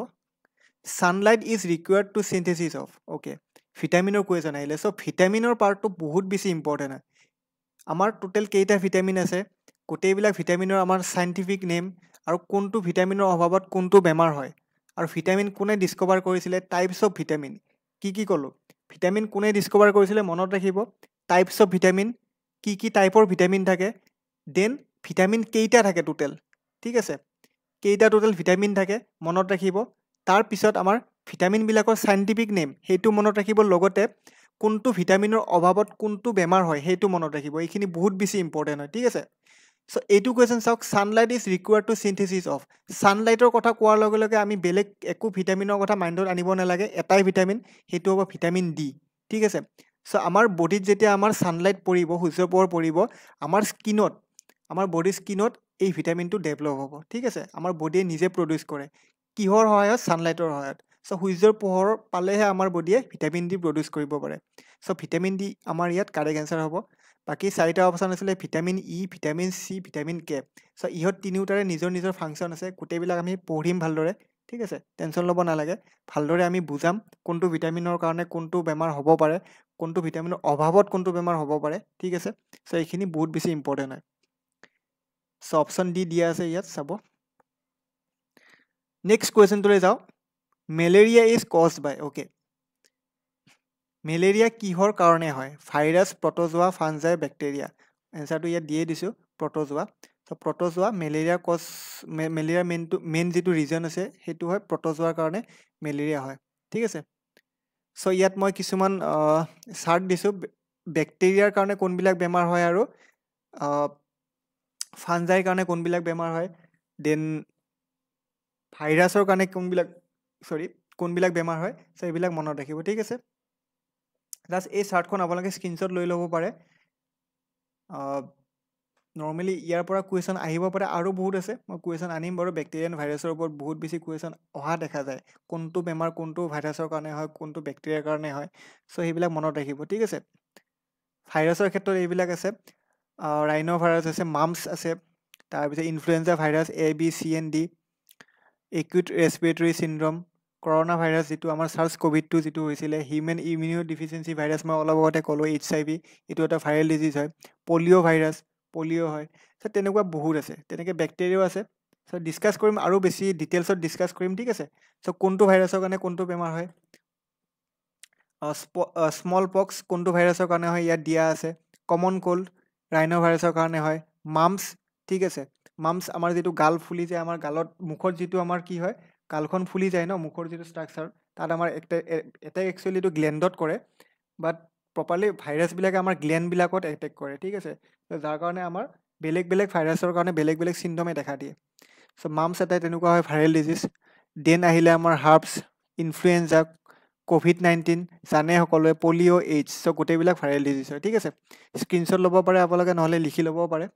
sunlight is required to synthesis of okay ভিটামিনৰ কুৱেশ্যন আহিলে চ' ভিটামিনৰ পাৰ্টটো বহুত বেছি ইম্পৰ্টেণ্ট হয় আমাৰ টোটেল কেইটা ভিটামিন আছে গোটেইবিলাক ভিটামিনৰ আমাৰ চাইণ্টিফিক নেম আৰু কোনটো ভিটামিনৰ অভাৱত কোনটো বেমাৰ হয় আৰু ভিটামিন কোনে ডিস্কভাৰ কৰিছিলে টাইপছ অফ ভিটামিন কি ক'লোঁ ভিটামিন কোনে ডিস্কভাৰ কৰিছিলে মনত ৰাখিব টাইপছ অফ ভিটামিন কি টাইপৰ ভিটামিন থাকে দেন ভিটামিন কেইটা থাকে টোটেল ঠিক আছে কেইটা টোটেল ভিটামিন থাকে মনত ৰাখিব তাৰপিছত আমাৰ ভিটামিনবিলাকৰ চাইণ্টিফিক নেম সেইটো মনত ৰাখিব লগতে কোনটো ভিটামিনৰ অভাৱত কোনটো বেমাৰ হয় সেইটো মনত ৰাখিব এইখিনি বহুত বেছি ইম্পৰ্টেণ্ট হয় ঠিক আছে চ' এইটো কুৱেশ্যন চাওক sunlight is required to synthesis of ছানলাইটৰ কথা কোৱাৰ লগে লগে আমি বেলেগ একো ভিটামিনৰ কথা মাইণ্ডত আনিব নালাগে এটাই ভিটামিন সেইটো হ'ব ভিটামিন ডি ঠিক আছে চ' আমাৰ বডিত যেতিয়া আমাৰ ছানলাইট পৰিব সূৰ্যৰ পোহৰ পৰিব আমাৰ স্কিনত আমাৰ বডিৰ স্কিনত এই ভিটামিনটো ডেভেলপ হ'ব ঠিক আছে আমাৰ বডিয়ে নিজে প্ৰডিউচ কৰে কিহৰ সহায়ত ছানলাইটৰ সহায়ত চ' সূৰ্যৰ পোহৰ পালেহে আমাৰ বডিয়ে ভিটামিন ডি প্ৰডিউচ কৰিব পাৰে চ' ভিটামিন ডি আমাৰ ইয়াত কাৰেক্ট এনচাৰ হ'ব বাকী চাৰিটা অপশ্যন আছিলে vitamin E vitamin C vitamin K so' ইহঁত তিনিওটাৰে নিজৰ নিজৰ ফাংচন আছে গোটেইবিলাক আমি পঢ়িম ভালদৰে ঠিক আছে টেনশ্যন ল'ব নালাগে ভালদৰে আমি বুজাম কোনটো ভিটামিনৰ কাৰণে কোনটো বেমাৰ হ'ব পাৰে কোনটো ভিটামিনৰ অভাৱত কোনটো বেমাৰ হ'ব পাৰে ঠিক আছে চ' এইখিনি বহুত বেছি ইম্পৰ্টেণ্ট হয় চ' অপশ্যন ডি দিয়া আছে ইয়াত চাব নেক্সট কুৱেশ্যনটোলৈ যাওঁ malaria is cause by okay malaria কিহৰ কাৰণে হয় ভাইৰাছ প্ৰট'জোৱা ফাঞ্জাই বেক্টেৰিয়া এনচাৰটো ইয়াত দিয়ে দিছোঁ প্ৰট'জোৱা চ' প্ৰট'জোৱা মেলেৰিয়াৰ মেইন যিটো ৰিজন আছে সেইটো হয় প্ৰট'জোৱাৰ কাৰণে মেলেৰিয়া হয় ঠিক আছে চ' ইয়াত মই কিছুমান চাৰ্ট দিছোঁ বেক্টেৰিয়াৰ কাৰণে কোনবিলাক বেমাৰ হয় আৰু ফাঞ্জাইৰ কাৰণে কোনবিলাক বেমাৰ হয় দেন ভাইৰাছৰ কাৰণে কোনবিলাক বেমাৰ হয় চ' এইবিলাক মনত ৰাখিব ঠিক আছে জাষ্ট এই চাৰ্টখন আপোনালোকে স্ক্ৰীনশ্বট লৈ ল'ব পাৰে নৰ্মেলি ইয়াৰ পৰা কুৱেশ্যন আহিব পাৰে আৰু বহুত আছে মই কুৱেশ্যন আনিম বাৰু বেক্টেৰিয়া ভাইৰাছৰ ওপৰত বহুত বেছি কুৱেশ্যন অহা দেখা যায় কোনটো বেমাৰ কোনটো ভাইৰাছৰ কাৰণে হয় কোনটো বেক্টেৰিয়াৰ কাৰণে হয় চ' সেইবিলাক মনত ৰাখিব ঠিক আছে ভাইৰাছৰ ক্ষেত্ৰত এইবিলাক আছে ৰাইনো ভাইৰাছ আছে মাম্পছ আছে তাৰপিছত influenza virus ABCND acute respiratory syndrome corona virus যিটো আমাৰ SARS-CoV-2 যিটো হৈছিলে হিউমেন ইমিউনো ডিফিচিয়েঞ্চি ভাইৰাছ মই অলপ আগতে ক'লোঁ HIV এইটো এটা ভাইৰেল ডিজিজ হয় পলিঅ' হয় চ' তেনেকুৱা বহুত আছে তেনেকৈ বেক্টেৰিয়াও আছে চ' ডিছকাছ কৰিম আৰু বেছি ডিটেইলছত ডিছকাছ কৰিম ঠিক আছে চ' কোনটো ভাইৰাছৰ কাৰণে কোনটো বেমাৰ হয় স্মল পক্স কোনটো ভাইৰাছৰ কাৰণে হয় ইয়াত দিয়া আছে কমন কোল্ড ৰাইনো ভাইৰাছৰ কাৰণে হয় মাম্পছ ঠিক আছে মাম্পছ আমাৰ যিটো গাল ফুলি যায় আমাৰ গালত মুখত যিটো আমাৰ কি হয় গালখন ফুলি যায় ন মুখৰ যিটো ষ্ট্ৰাকচাৰ তাত আমাৰ এটাই একচুৱেলি এইটো গ্লেণ্ডত কৰে বাট প্ৰপাৰলি ভাইৰাছবিলাকে আমাৰ গ্লেণ্ডবিলাকত এটেক কৰে ঠিক আছে যাৰ কাৰণে আমাৰ বেলেগ বেলেগ ভাইৰাছৰ কাৰণে বেলেগ বেলেগ চিমটমে দেখা দিয়ে চ' মাম্পছ এটাই তেনেকুৱা হয় ভাইৰেল ডিজিজ দেন আহিলে আমাৰ হাৰ্বছ ইনফ্লুৱেঞ্জা COVID-19 জানে সকলোৱে পলিঅ' এইডছ চ' গোটেইবিলাক ভাইৰেল ডিজিজ হয় ঠিক আছে স্ক্ৰীনশ্বট ল'ব পাৰে আপোনালোকে নহ'লে লিখি ল'ব পাৰে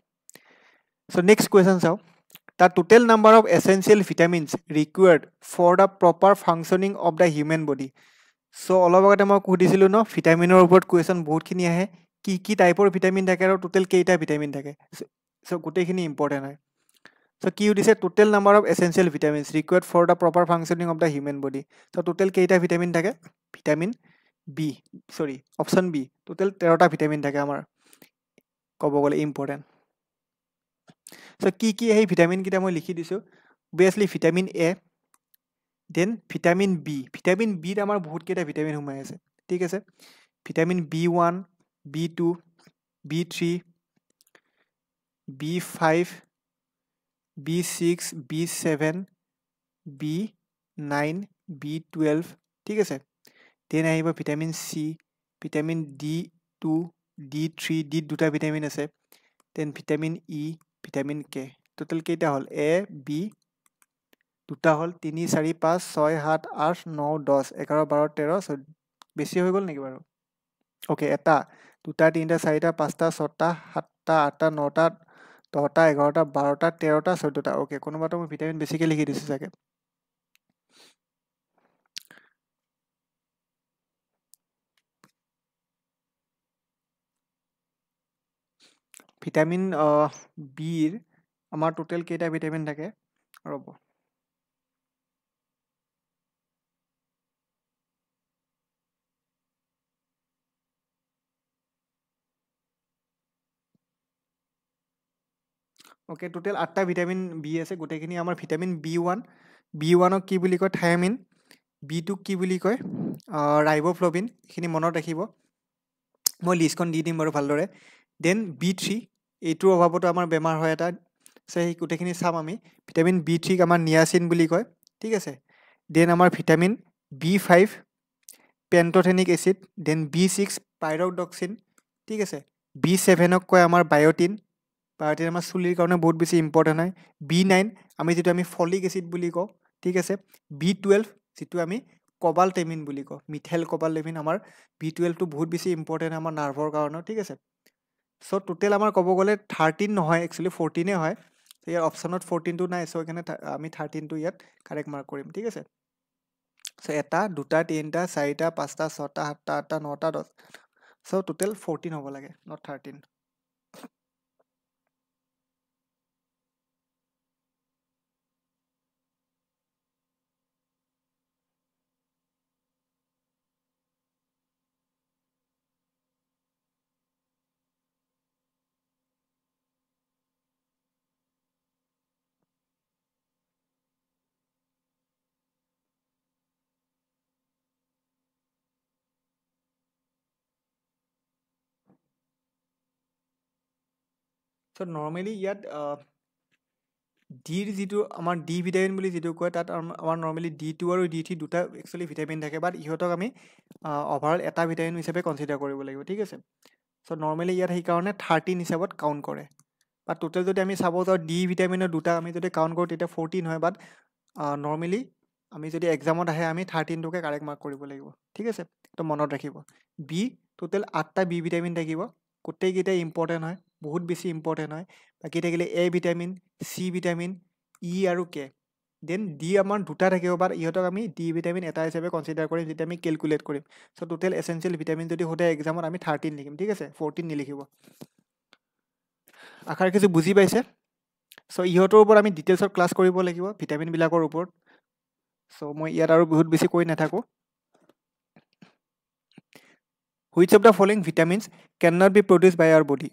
চ' নেক্সট কুৱেশ্যন চাওঁ the total number of essential vitamins required for the proper functioning of the human body so' অলপ আগতে মই সুধিছিলোঁ ন ভিটামিনৰ ওপৰত কুৱেশ্যন বহুতখিনি আহে কি টাইপৰ ভিটামিন থাকে আৰু টোটেল কেইটা ভিটামিন থাকে চ' গোটেইখিনি ইম্পৰ্টেণ্ট হয় চ' কি সুধিছে total number of essential vitamins required for the proper functioning of the human body so' total কেইটা ভিটামিন থাকে vitamin B option B total 13টা ভিটামিন থাকে আমাৰ ক'ব গ'লে ইম্পৰ্টেণ্ট চ' কি সেই ভিটামিনকেইটা মই লিখি দিছোঁ অভিয়াছলি ভিটামিন এ দেন ভিটামিন বিত আমাৰ বহুতকেইটা ভিটামিন সোমাই আছে ঠিক আছে vitamin B1 B2 B3 B5 B6 B7 B9 B12 ঠিক আছে দেন আহিব vitamin C vitamin D2 D3 ডিত দুটা ভিটামিন আছে then vitamin E vitamin K total কেইটা হ'ল এ বি দুটা হ'ল 3 4 5 6 7 8 9 10 11 12 13 14 বেছি হৈ গ'ল নেকি বাৰু অ'কে এটা দুটা তিনিটা চাৰিটা পাঁচটা ছটা সাতটা আঠটা নটা 10টা 11টা 12টা 13টা 14টা অ'কে কোনোবাটো মই ভিটামিন বেছিকৈ লিখি দিছোঁ চাগে ভিটামিন বিৰ আমাৰ টোটেল কেইটা ভিটামিন থাকে ৰ'ব অ'কে টোটেল 8টা ভিটামিন বি আছে গোটেইখিনি আমাৰ ভিটামিন B1ক কি বুলি কয় থায়ামিন B2ক কি বুলি কয় ৰাইব'ফ্ল'ভিন এইখিনি মনত ৰাখিব মই লিষ্টখন দি দিম বাৰু ভালদৰে দেন B3 এইটোৰ অভাৱতো আমাৰ বেমাৰ হয় এটা সেই গোটেইখিনি চাম আমি ভিটামিন B3ক আমাৰ নিয়াচিন বুলি কয় ঠিক আছে দেন আমাৰ vitamin B5 pantothenic acid then B6 pyridoxine ঠিক আছে B7ক কয় আমাৰ বায়'টিন আমাৰ চুলিৰ কাৰণে বহুত বেছি ইম্পৰ্টেণ্ট হয় B9 আমি ফলিক এচিড বুলি কওঁ ঠিক আছে B12 যিটো আমি কবালটেমিন বুলি কওঁ মিথেল কবালটেমিন আমাৰ B12টো বহুত বেছি ইম্পৰ্টেণ্ট আমাৰ নাৰ্ভৰ কাৰণে ঠিক আছে চ' টোটেল আমাৰ ক'ব গ'লে 13 নহয় একচুৱেলি 14 হয় ইয়াৰ অপশ্যনত 14টো নাই চ' সেইকাৰণে আমি 13টো ইয়াত কাৰেক্ট মাৰ্ক কৰিম ঠিক আছে চ' এটা দুটা তিনিটা চাৰিটা পাঁচটা ছটা সাতটা আঠটা নটা 10 চ' টোটেল 14 হ'ব লাগে নট 13 চ' নৰ্মেলি ইয়াত ডিৰ যিটো আমাৰ ডি ভিটামিন বুলি যিটো কয় তাত আমাৰ নৰ্মেলি D2 আৰু D3 দুটা একচুৱেলি ভিটামিন থাকে বাট ইহঁতক আমি অভাৰঅল এটা ভিটামিন হিচাপে কনচিডাৰ কৰিব লাগিব ঠিক আছে চ' নৰ্মেলি ইয়াত সেইকাৰণে 13 হিচাপত কাউণ্ট কৰে বাট টোটেল যদি আমি চাব যাওঁ ডি ভিটামিনৰ দুটা আমি যদি কাউণ্ট কৰোঁ তেতিয়া 14 হয় বাট নৰ্মেলি আমি যদি এক্সামত আহে আমি 13টোকে কাৰেক্ট মাৰ্ক কৰিব লাগিব ঠিক আছে তো মনত ৰাখিব বি টোটেল 8টা বি ভিটামিন থাকিব গোটেইকেইটাই ইম্পৰ্টেণ্ট হয় বহুত বেছি ইম্পৰ্টেণ্ট হয় বাকী থাকিলে এ ভিটামিন চি ভিটামিন ই আৰু কে দেন ডি আমাৰ দুটা থাকিব বাট ইহঁতক আমি ডি ভিটামিন এটা হিচাপে কনচিডাৰ কৰিম যেতিয়া আমি কেলকুলেট কৰিম চ' টোটেল এছেঞ্চিয়েল ভিটামিন যদি সোধে এক্সামত আমি 13 লিখিম ঠিক আছে 14 নিলিখিব আশা ৰাখিছোঁ বুজি পাইছে চ' ইহঁতৰ ওপৰত আমি ডিটেইলছত ক্লাছ কৰিব লাগিব ভিটামিনবিলাকৰ ওপৰত চ' মই ইয়াত আৰু বহুত বেছি কৈ নাথাকোঁ which of the following vitamins can not be produce by our body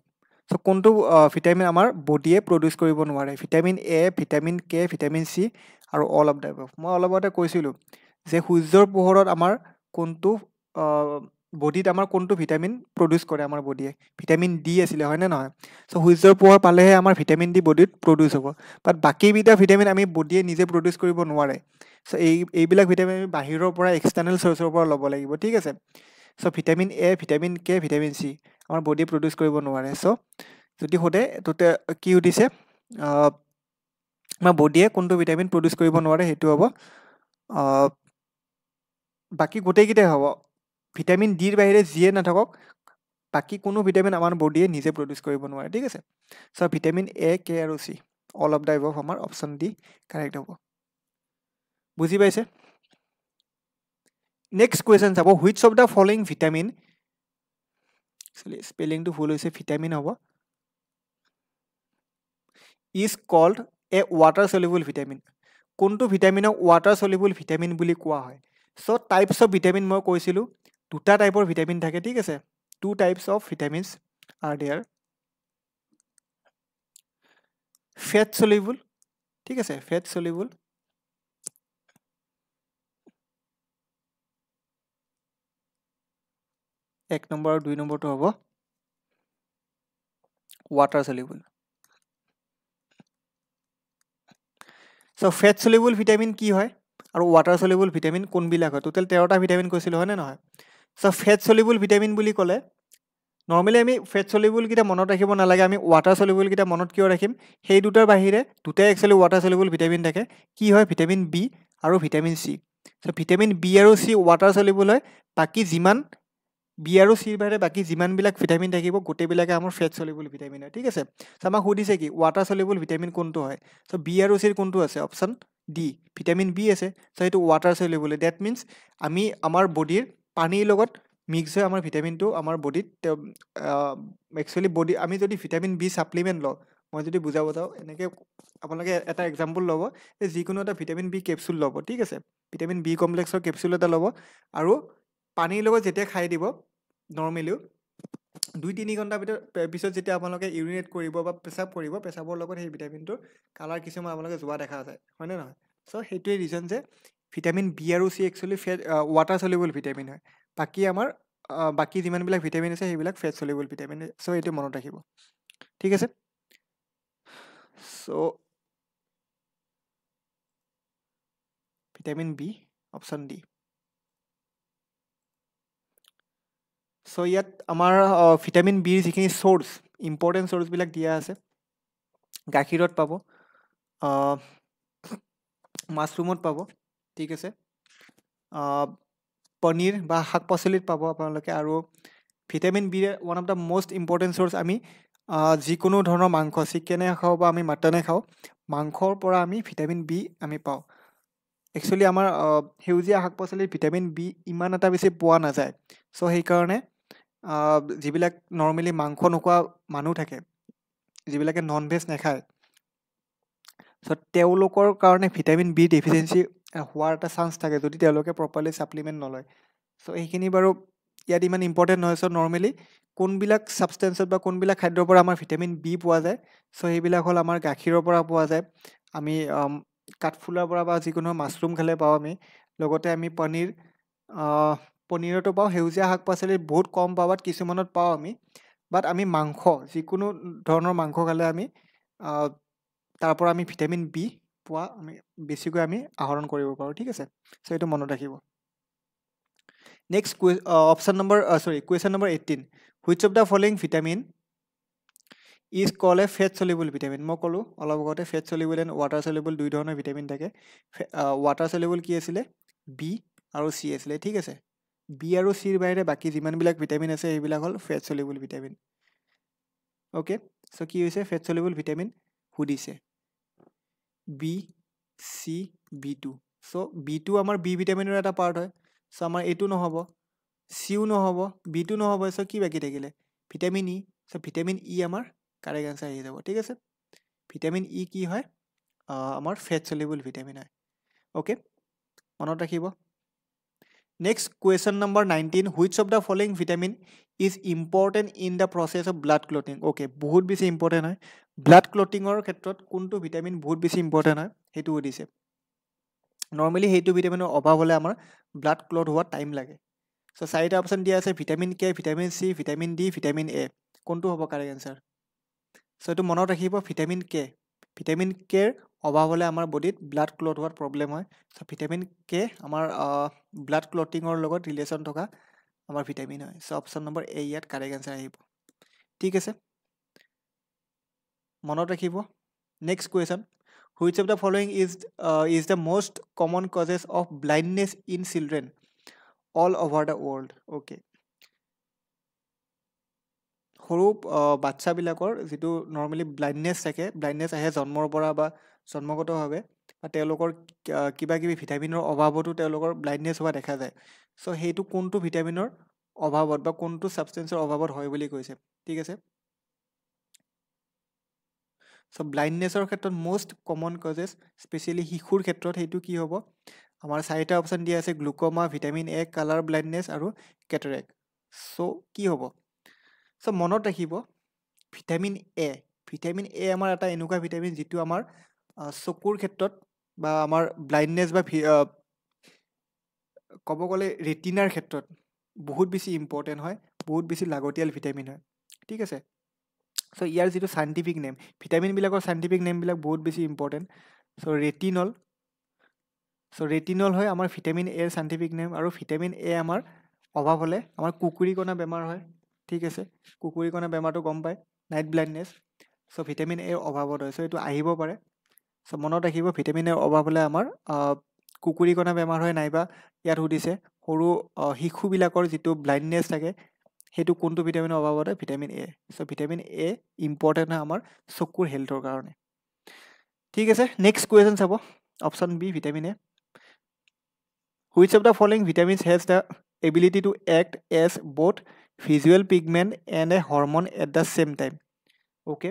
so কোনটো ভিটামিন আমাৰ বডিয়ে প্ৰডিউচ কৰিব নোৱাৰে vitamin A vitamin K vitamin C আৰু অল অফ দ্য এবভ মই অলপ আগতে কৈছিলোঁ যে সূৰ্যৰ পোহৰত আমাৰ কোনটো বডিত আমাৰ কোনটো ভিটামিন প্ৰডিউচ কৰে আমাৰ বডিয়ে ভিটামিন ডি আছিলে হয়নে নহয় চ' সূৰ্যৰ পোহৰ পালেহে আমাৰ ভিটামিন ডি বডিত প্ৰডিউচ হ'ব বাট বাকীকেইটা ভিটামিন আমি বডিয়ে নিজে প্ৰডিউচ কৰিব নোৱাৰে চ' এইবিলাক ভিটামিন আমি বাহিৰৰ পৰা এক্সটাৰ্নেল চ'ৰ্চৰ পৰা ল'ব লাগিব ঠিক আছে so' vitamin A vitamin K vitamin C আমাৰ বডিয়ে প্ৰডিউচ কৰিব নোৱাৰে চ' যদি সোধে তোতে কি সুধিছে আমাৰ বডিয়ে কোনটো ভিটামিন প্ৰডিউচ কৰিব নোৱাৰে সেইটো হ'ব বাকী গোটেইকেইটাই হ'ব ভিটামিন ডিৰ বাহিৰে যিয়ে নাথাকক বাকী কোনো ভিটামিন আমাৰ বডিয়ে নিজে প্ৰডিউচ কৰিব নোৱাৰে ঠিক আছে চ' ভিটামিন এ কে আৰু C all of the above আমাৰ অপশ্যন ডি কাৰেক্ট হ'ব বুজি পাইছে নেক্সট কুৱেশ্যন চাব which of the following vitamin স্পেলিংটো ভুল হৈছে ভিটামিন হ'ব is called a water soluble vitamin কোনটো ভিটামিনক ৱাটাৰ চলিবল ভিটামিন বুলি কোৱা হয় চ' টাইপছ অফ ভিটামিন মই কৈছিলোঁ দুটা টাইপৰ ভিটামিন থাকে ঠিক আছে two types of vitamins are there fat soluble ঠিক আছে ফেট চলিবল এক নম্বৰ আৰু দুই নম্বৰটো হ'ব ৱাটাৰ চলিবল চ' ফেট চলিবল ভিটামিন কি হয় আৰু ৱাটাৰ চলিবল ভিটামিন কোনবিলাক হয় টোটেল 13টা ভিটামিন কৈছিলোঁ হয়নে নহয় চ' ফেট চলিবল ভিটামিন বুলি ক'লে নৰ্মেলি আমি ফেট চলিবলকেইটা মনত ৰাখিব নালাগে আমি ৱাটাৰ চলিবলকেইটা মনত কিয় ৰাখিম সেই দুটাৰ বাহিৰে দুটাই একচুৱেলি ৱাটাৰ চলিবল ভিটামিন থাকে কি হয় ভিটামিন বি আৰু ভিটামিন চি চ' ভিটামিন বি আৰু চি ৱাটাৰ চলিবল হয় বাকী যিমান বি আৰু চিৰ বাহিৰে বাকী যিমানবিলাক ভিটামিন থাকিব গোটেইবিলাকে আমাৰ ফেট চলিবল ভিটামিন হয় ঠিক আছে চ' আমাক সুধিছে কি ৱাটাৰ চলিবল ভিটামিন কোনটো হয় চ' বি আৰু চিৰ কোনটো আছে অপশ্যন ডি ভিটামিন বি আছে চ' সেইটো ৱাটাৰ চলিবল ডেট মিনছ আমি আমাৰ বডিৰ পানীৰ লগত মিক্স হৈ আমাৰ ভিটামিনটো আমাৰ বডিত একচুৱেলি বডি আমি যদি ভিটামিন বি ছাপ্লিমেণ্ট লওঁ মই যদি বুজাব যাওঁ এনেকৈ আপোনালোকে এটা এক্সাম্পল ল'ব যে যিকোনো এটা ভিটামিন বি কেপচুল ল'ব ঠিক আছে ভিটামিন বি কমপ্লেক্সৰ কেপচুল এটা ল'ব আৰু পানীৰ লগত যেতিয়া খাই দিব নৰ্মেলিও 2-3 ঘণ্টাৰ পিছত যেতিয়া আপোনালোকে ইউৰিনেট কৰিব বা পেচাব কৰিব পেচাবৰ লগত সেই ভিটামিনটোৰ কালাৰ কিছুমান আপোনালোকে যোৱা দেখা যায় হয়নে নহয় চ' সেইটোৱে ৰিজন যে ভিটামিন বি আৰু C actually fat water soluble vitamin হয় বাকী আমাৰ বাকী যিমানবিলাক ভিটামিন আছে সেইবিলাক ফেট চলিবল ভিটামিন চ' এইটো মনত ৰাখিব ঠিক আছে so' vitamin B option D C' ইয়াত আমাৰ ভিটামিন বিৰ যিখিনি চ'ৰ্চ ইম্পৰ্টেণ্ট চ'ৰ্চবিলাক দিয়া আছে গাখীৰত পাব মাছৰুমত পাব ঠিক আছে পনীৰ বা শাক পাচলিত পাব আপোনালোকে আৰু ভিটামিন বিৰ one of the most important source আমি যিকোনো ধৰণৰ মাংস চিকেনে খাওঁ বা আমি মাটনে খাওঁ মাংসৰ পৰা আমি ভিটামিন বি আমি পাওঁ একচুৱেলি আমাৰ সেউজীয়া শাক পাচলিত ভিটামিন বি ইমান এটা বেছি পোৱা নাযায় চ' সেইকাৰণে যিবিলাক নৰ্মেলি মাংস নোখোৱা মানুহ থাকে যিবিলাকে নন ভেজ নাখায় চ' তেওঁলোকৰ কাৰণে ভিটামিন বি ডেফিচিয়েঞ্চি হোৱাৰ এটা চান্স থাকে যদি তেওঁলোকে প্ৰপাৰলি ছাপ্লিমেণ্ট নলয় চ' সেইখিনি বাৰু ইয়াত ইমান ইম্পৰ্টেণ্ট নহয় চ' নৰ্মেলি কোনবিলাক ছাবষ্টেঞ্চত বা কোনবিলাক খাদ্যৰ পৰা আমাৰ ভিটামিন বি পোৱা যায় চ' সেইবিলাক হ'ল আমাৰ গাখীৰৰ পৰা পোৱা যায় আমি কাঠফুলাৰ পৰা বা যিকোনো মাছৰুম খালে পাওঁ আমি লগতে আমি পনীৰতো পাওঁ সেউজীয়া শাক পাচলিত বহুত কম পাওঁ বাট কিছুমানত পাওঁ আমি বাট আমি মাংস যিকোনো ধৰণৰ মাংস খালে আমি তাৰ পৰা আমি ভিটামিন বি পোৱা আমি বেছিকৈ আমি আহৰণ কৰিব পাৰোঁ ঠিক আছে চ' এইটো মনত ৰাখিব next option number question number 18 which of the following vitamin is call a fat soluble vitamin মই ক'লোঁ অলপ আগতে fat soluble and water soluble দুই ধৰণৰ ভিটামিন থাকে ৱাটাৰ চলিবল কি আছিলে বি আৰু চি আছিলে ঠিক আছে বি আৰু চিৰ বাহিৰে বাকী যিমানবিলাক ভিটামিন আছে সেইবিলাক হ'ল fat soluble vitamin okay so' কি হৈছে ফেট চলিবল ভিটামিন সুধিছে B C B two so' B two আমাৰ বি ভিটামিনৰ এটা পাৰ্ট হয় চ' আমাৰ এইটো নহ'ব চিও নহ'ব বি টু নহ'ব চ' কি বাকী থাকিলে ভিটামিন ই চ' ভিটামিন ই আমাৰ কাৰেক্ট আনচাৰ আহি যাব ঠিক আছে ভিটামিন ই কি হয় আমাৰ ফেট চলিবল ভিটামিন হয় অ'কে মনত ৰাখিব next question number 19 which of the following vitamin is important in the process of blood clotting okay বহুত বেছি ইম্পৰ্টেণ্ট হয় ব্লাড ক্লটিঙৰ ক্ষেত্ৰত কোনটো ভিটামিন বহুত বেছি ইম্পৰ্টেণ্ট হয় সেইটো সুধিছে নৰ্মেলি সেইটো ভিটামিনৰ অভাৱ হ'লে আমাৰ ব্লাড ক্লট হোৱা টাইম লাগে চ' চাৰিটা অপশ্যন দিয়া আছে vitamin K vitamin C vitamin D vitamin A কোনটো হ'ব কাৰেক্ট এনচাৰ চ' এইটো মনত ৰাখিব ভিটামিন কেৰ অভাৱ হ'লে আমাৰ বডিত ব্লাড ক্লট হোৱাত প্ৰব্লেম হয় চ' ভিটামিন কে আমাৰ ব্লাড ক্লটিঙৰ লগত ৰিলেশ্যন থকা আমাৰ ভিটামিন হয় চ' অপশ্যন নম্বৰ এ ইয়াত কাৰেক্ট এনচাৰ আহিব ঠিক আছে মনত ৰাখিব next question which of the following is the most common causes of blindness in children all over the world okay সৰু বাচ্চাবিলাকৰ যিটো নৰ্মেলি ব্লাইণ্ডনেছ থাকে ব্লাইণ্ডনেছ আহে জন্মৰ পৰা বা জন্মগতভাৱে বা তেওঁলোকৰ কিবা কিবি ভিটামিনৰ অভাৱতো তেওঁলোকৰ ব্লাইণ্ডনেছ হোৱা দেখা যায় চ' সেইটো কোনটো ভিটামিনৰ অভাৱত বা কোনটো ছাবষ্টেঞ্চৰ অভাৱত হয় বুলি কৈছে ঠিক আছে চ' ব্লাইণ্ডনেছৰ ক্ষেত্ৰত মষ্ট কমন কজেছ স্পেচিয়েলি শিশুৰ ক্ষেত্ৰত সেইটো কি হ'ব আমাৰ চাৰিটা অপশ্যন দিয়া আছে glaucoma vitamin A colour blindness আৰু কেটাৰেক্ট চ' কি হ'ব চ' মনত ৰাখিব ভিটামিন এ আমাৰ এটা এনেকুৱা ভিটামিন যিটো আমাৰ চকুৰ ক্ষেত্ৰত বা আমাৰ ব্লাইণ্ডনেছ বা ক'ব গ'লে ৰেটিনাৰ ক্ষেত্ৰত বহুত বেছি ইম্পৰ্টেণ্ট হয় বহুত বেছি লাগতিয়াল ভিটামিন হয় ঠিক আছে চ' ইয়াৰ যিটো চাইণ্টিফিক নেম ভিটামিনবিলাকৰ চাইণ্টিফিক নেমবিলাক বহুত বেছি ইম্পৰ্টেণ্ট চ' ৰেটিনল হয় আমাৰ ভিটামিন এৰ চাইণ্টিফিক নেম আৰু ভিটামিন এ আমাৰ অভাৱ হ'লে আমাৰ কুকুৰীকণা বেমাৰ হয় ঠিক আছে কুকুৰীকণা বেমাৰটো গম পায় নাইট ব্লাইণ্ডনেছ চ' ভিটামিন এৰ অভাৱত হয় চ' এইটো আহিব পাৰে চ' মনত ৰাখিব ভিটামিন এৰ অভাৱ হ'লে আমাৰ কুকুৰীকণা বেমাৰ হয় নাইবা ইয়াত সুধিছে সৰু শিশুবিলাকৰ যিটো ব্লাইণ্ডনেছ থাকে সেইটো কোনটো ভিটামিনৰ অভাৱত হয় vitamin A so' vitamin A important হয় আমাৰ চকুৰ হেল্থৰ কাৰণে ঠিক আছে নেক্সট কুৱেশ্যন চাব option B vitamin A which of the following vitamins has the ability to act as both visual pigment and a hormone at the same time okay